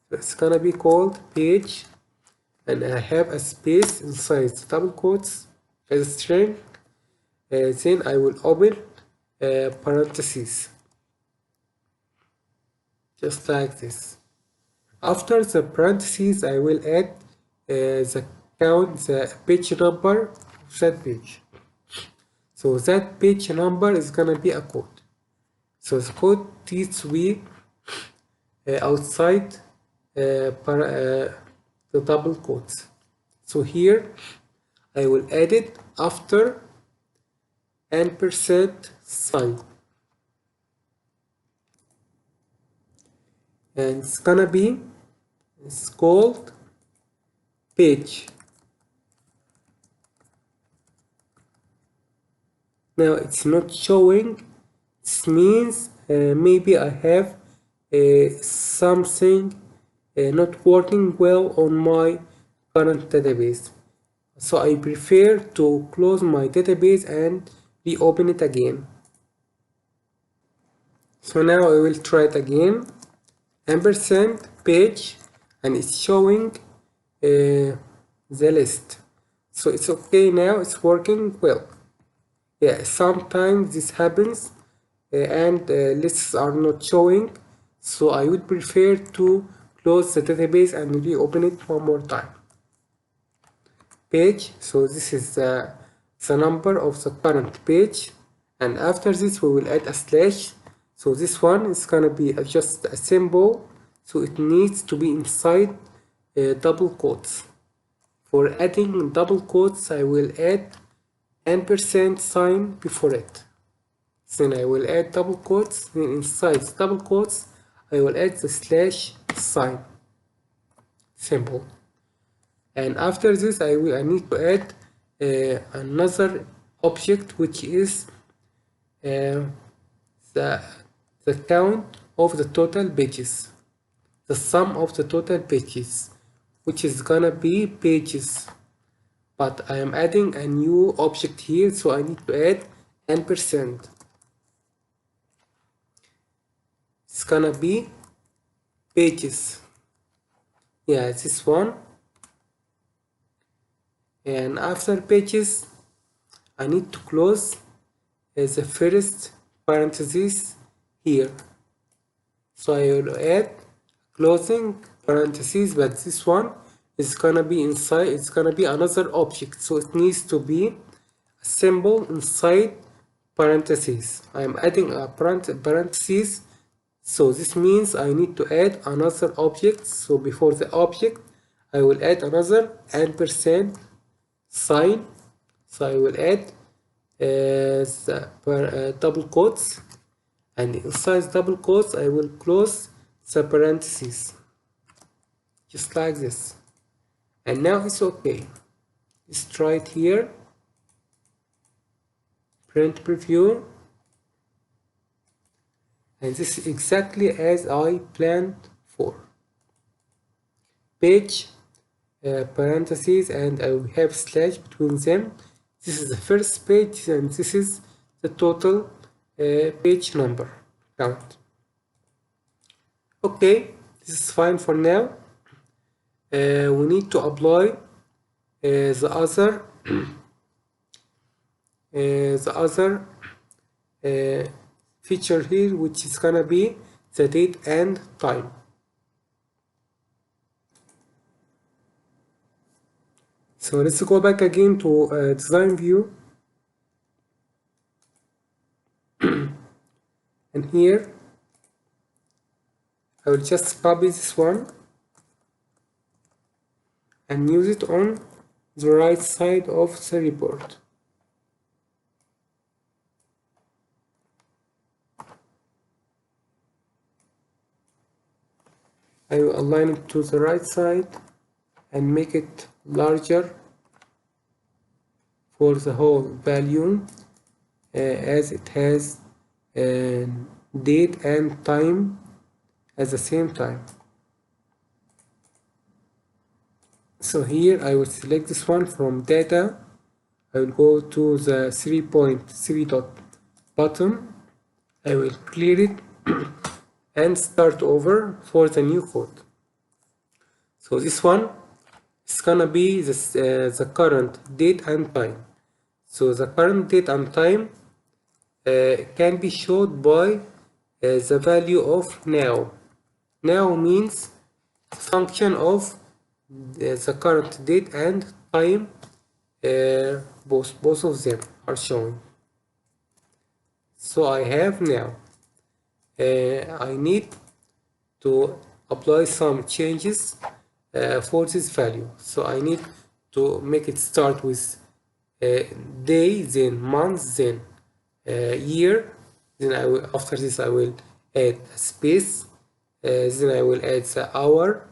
So it's gonna be called page, and I have a space inside the double quotes as a string. Then I will open parentheses, just like this. After the parentheses, I will add the page number of that page. So that page number is gonna be a code. So the code needs to be outside the double quotes. So here I will add it after ampersand sign, and it's gonna be, it's called page. Now it's not showing. This means maybe I have something not working well on my current database. So I prefer to close my database and reopen it again. So now I will try it again. Ampersand page, and it's showing the list. So it's okay now, it's working well. Yeah, sometimes this happens and lists are not showing, so I would prefer to close the database and reopen it one more time. Page, so this is the number of the current page, and after this we will add a slash. So this one is gonna be just a symbol, so it needs to be inside double quotes. For adding double quotes, I will add ampersand sign before it. Then I will add double quotes, then inside double quotes I will add the slash sign symbol. And after this I need to add another object, which is the count of the total pages, the sum of the total pages, which is gonna be pages. But I am adding a new object here, so I need to add ampersand. It's gonna be pages. Yeah, this one. And after pages, I need to close the first parenthesis here. So I will add closing parentheses, but this one is gonna be inside, it's gonna be another object, so it needs to be a symbol inside parentheses. I am adding a parentheses, so this means I need to add another object. So before the object I will add another ampersand sign, so I will add double quotes, and inside double quotes I will close the parentheses just like this. And now it's okay. Let's try it here. Print preview, and this is exactly as I planned for. Page, parentheses, and I will have slash between them. This is the first page, and this is the total page number count. Okay, this is fine for now. We need to apply the other feature here, which is gonna be the date and time. So let's go back again to design view, and here I will just copy this one and use it on the right side of the report. I will align it to the right side and make it larger for the whole volume, as it has date and time at the same time. So here I will select this one from data. I will go to the 3.3 dot bottom. I will clear it and start over for the new code. So this one is gonna be the current date and time. So the current date and time can be showed by the value of now. Now means function of the current date and time, both of them are showing. So I have now. I need to apply some changes for this value. So I need to make it start with day, then month, then year. Then I will, after this I will add a space. Then I will add the hour,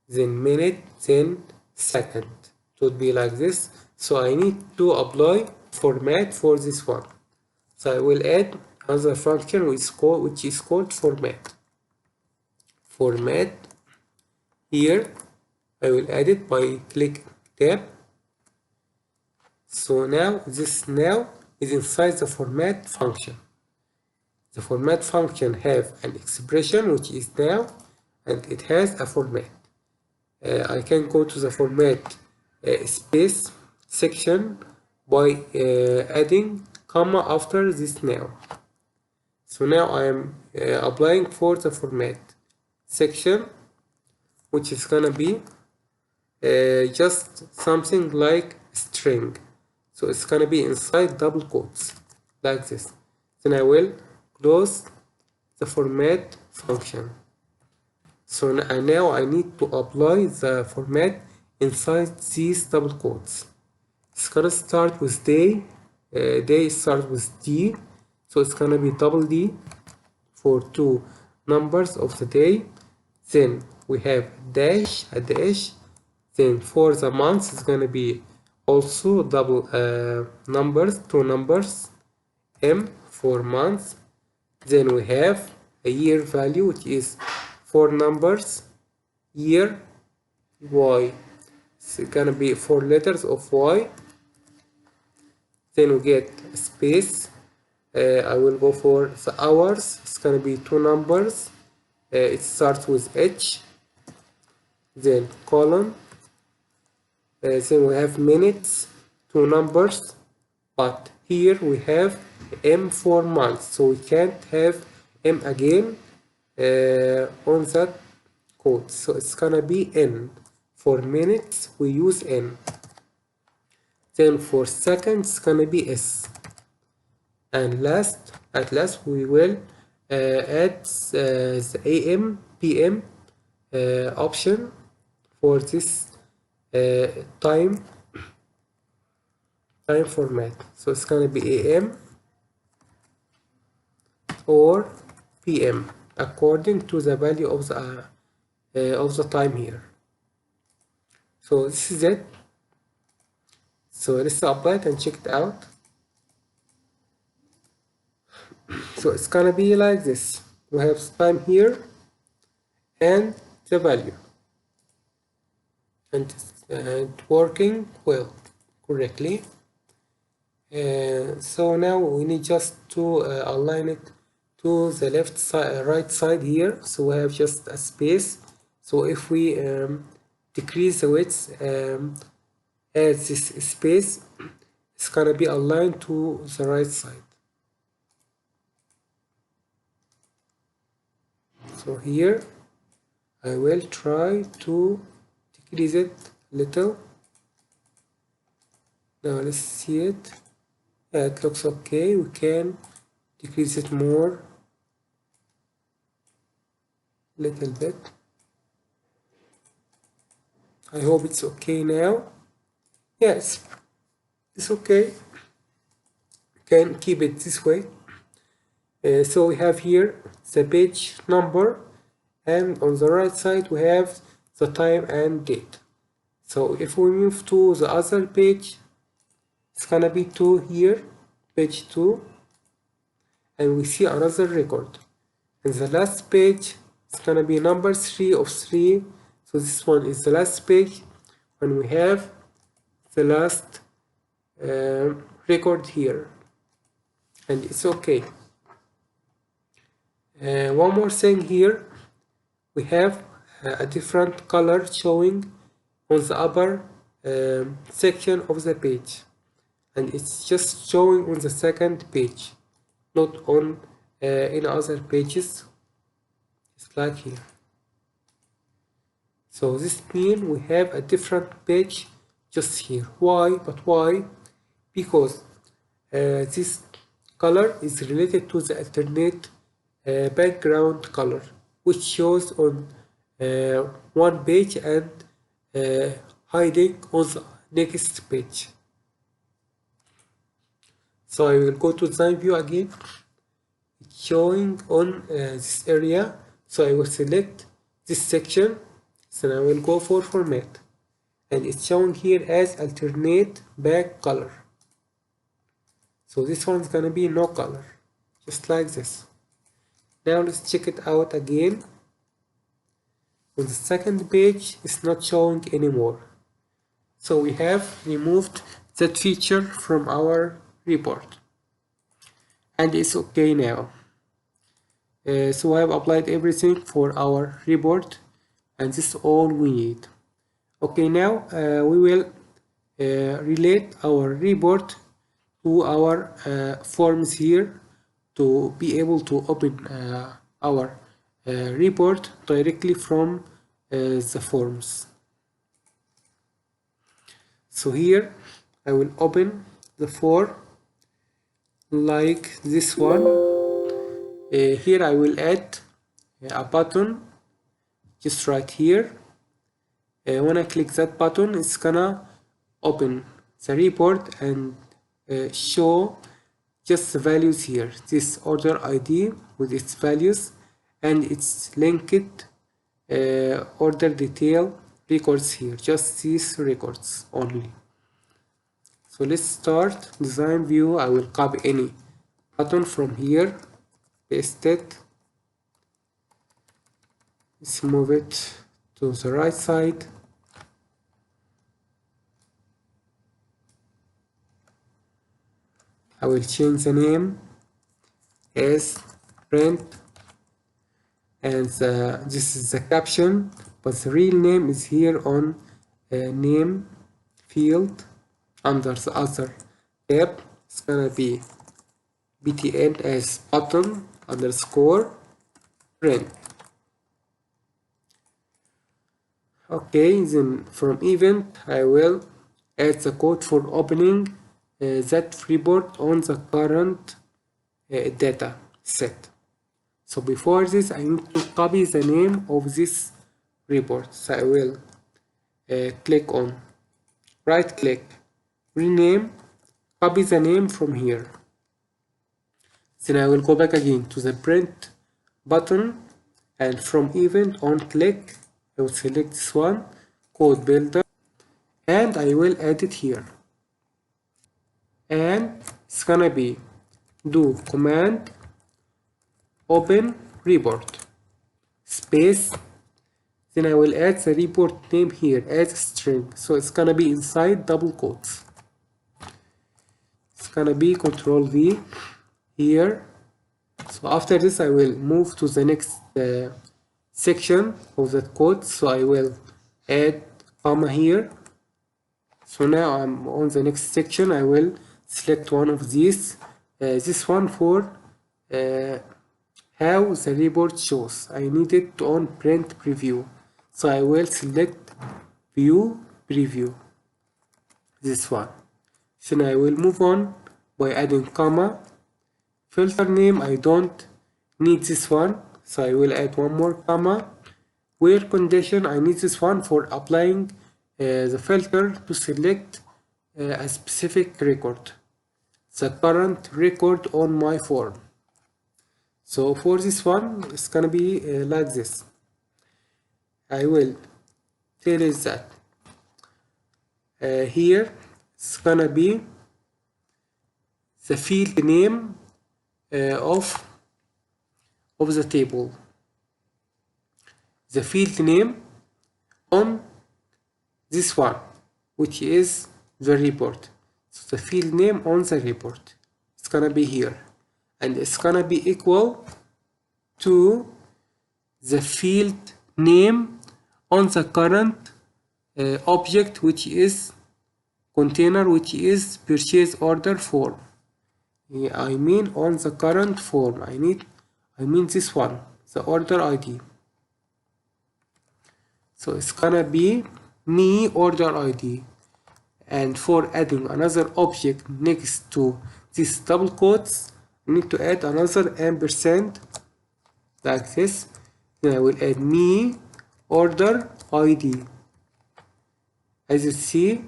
then minute, then second. It would be like this. So I need to apply format for this one. So I will add another function which is called format. Format. Here I will add it by clicking tab. So now this now is inside the format function. The format function have an expression which is now, and it has a format. I can go to the format space section by adding comma after this now. So now I am applying for the format section, which is gonna be just something like string. So it's gonna be inside double quotes like this. Then I will close the format function. So now I need to apply the format inside these double quotes. It's gonna start with day. Day starts with D, so it's gonna be double D for two numbers of the day. Then we have dash, a dash. Then for the months, it's gonna be also double numbers, two numbers, M for months. Then we have a year value, which is four numbers, year, Y. It's gonna be four letters of Y. Then we get a space. I will go for the hours. It's gonna be two numbers. It starts with H. Then colon. Then we have minutes, two numbers. But here we have M for months, so we can't have M again on that code. So it's gonna be N. For minutes, we use N. Then for seconds, it's gonna be S. And at last, we will add the AM, PM option for this time format. So it's gonna be AM or PM according to the value of the time here. So this is it. So let's apply it and check it out. So it's gonna be like this. We have time here and the value, and working well correctly. So now we need just to align it to the left side, right side here. So we have just a space. So if we decrease the width, add this space, it's gonna be aligned to the right side. So here I will try to decrease it a little. Now let's see it. Yeah, it looks okay. We can decrease it more, little bit. I hope it's okay now. Yes, it's okay. You can keep it this way. So we have here the page number, and on the right side we have the time and date. So if we move to the other page, it's gonna be 2 here, page 2, and we see another record. And the last page, it's gonna be number 3 of 3. So this one is the last page when we have the last record here, and it's okay. One more thing here, we have a different color showing on the upper section of the page, and it's just showing on the second page, not on in other pages. It's like here. So this means we have a different page just here. Why? But why? Because this color is related to the alternate background color, which shows on one page and hiding on the next page. So I will go to design view again. It's showing on this area. So I will select this section. So I will go for format, and it's showing here as alternate back color. So this one's gonna be no color, just like this. Now let's check it out again. On the second page, it's not showing anymore. So we have removed that feature from our report. and it's okay now. So I have applied everything for our report, and this is all we need. Okay, now we will relate our report to our forms here to be able to open our report directly from the forms. So here I will open the form like this one. Here I will add a button just right here. When I click that button, it's gonna open the report and show just the values here. This order ID with its values and its linked order detail records here. Just these records only. So let's start design view. I will copy any button from here, paste it. Let's move it to the right side. I will change the name as print, and this is the caption, but the real name is here on name field under the other tab. It's gonna be btn as button underscore print. Okay, then from event I will add the code for opening that report on the current data set. So before this I need to copy the name of this report. So I will click on right click, rename, copy the name from here. Then I will go back again to the print button, and from event on click I will select this one, code builder, and I will add it here. And it's gonna be do command open report space, then I will add the report name here as a string, so it's gonna be inside double quotes. It's gonna be Control V here. So after this I will move to the next section of that code, so I will add comma here. So now I'm on the next section. I will select one of these, this one for how the report shows. I need it on print preview, so I will select view preview, this one. Then I will move on by adding comma. Filter name, I don't need this one, so I will add one more comma. Where condition, I need this one for applying the filter to select a specific record, the current record on my form. So for this one, it's gonna be like this. I will tell it that here it's gonna be the field name of the table, the field name on this one, which is the report. So the field name on the report, it's gonna be here, and it's gonna be equal to the field name on the current object, which is container, which is purchase order form. I mean on the current form, I mean this one, the order ID. So it's gonna be me order ID, and for adding another object next to these double quotes, I need to add another ampersand like this. Then I will add me order ID. As you see,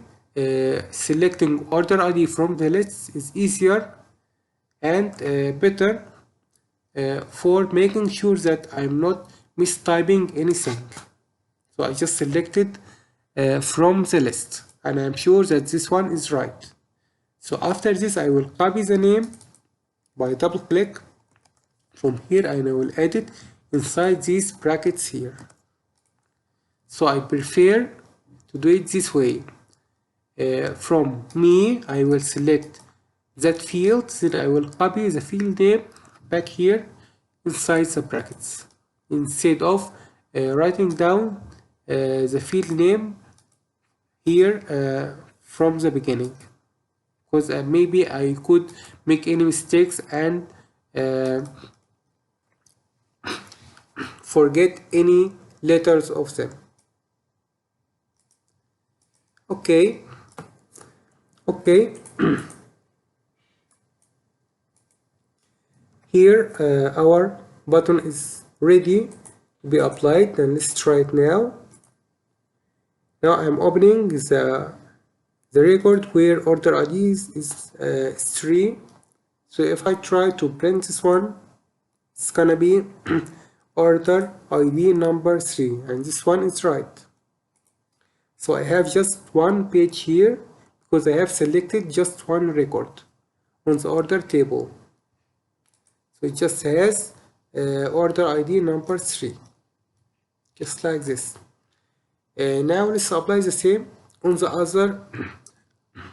selecting order ID from the list is easier and better for making sure that I'm not mistyping anything. So I just selected from the list, and I'm sure that this one is right. So after this I will copy the name by double click from here, and I will add it inside these brackets here. So I prefer to do it this way. From me I will select that field, then I will copy the field name back here inside the brackets instead of writing down the field name here from the beginning, because maybe I could make any mistakes and forget any letters of them. Okay. Here our button is ready to be applied, and let's try it now. Now I'm opening the record where order ID is 3. So if I try to print this one, it's gonna be order ID number 3, and this one is right. So I have just one page here because I have selected just one record on the order table. So it just has order ID number 3, just like this. Now let's apply the same on the other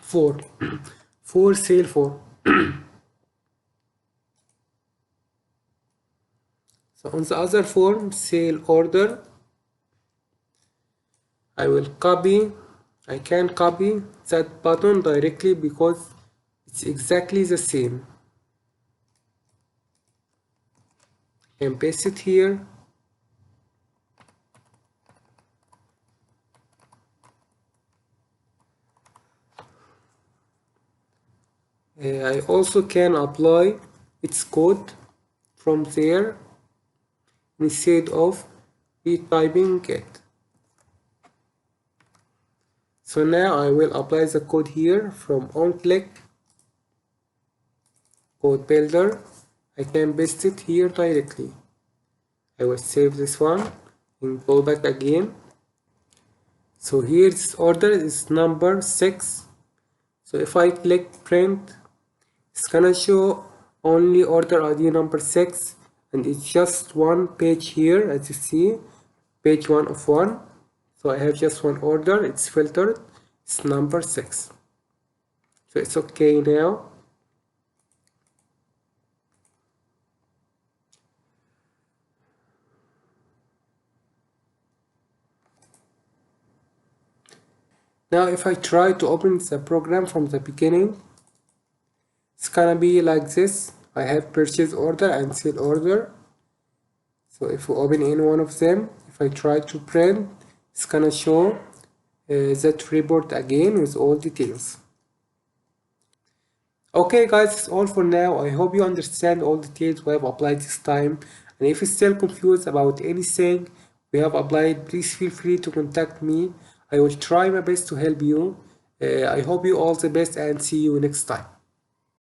4 for sale 4. So on the other form, sale order, I will copy. I can copy that button directly because it's exactly the same. And paste it here. I also can apply its code from there instead of retyping it. So now I will apply the code here from onClick code builder. I can paste it here directly. I will save this one and go back again. So here this order is number 6. So if I click print, it's gonna show only order ID number 6, and it's just one page here, as you see, page 1 of 1. So I have just one order, it's filtered, it's number 6. So it's okay now. Now if I try to open the program from the beginning, it's gonna be like this. I have purchase order and sale order. So if we open any one of them, if I try to print, it's gonna show that report again with all details. Okay guys, that's all for now. I hope you understand all details we have applied this time, and if you're still confused about anything we have applied, please feel free to contact me. I will try my best to help you. I hope you all the best and see you next time.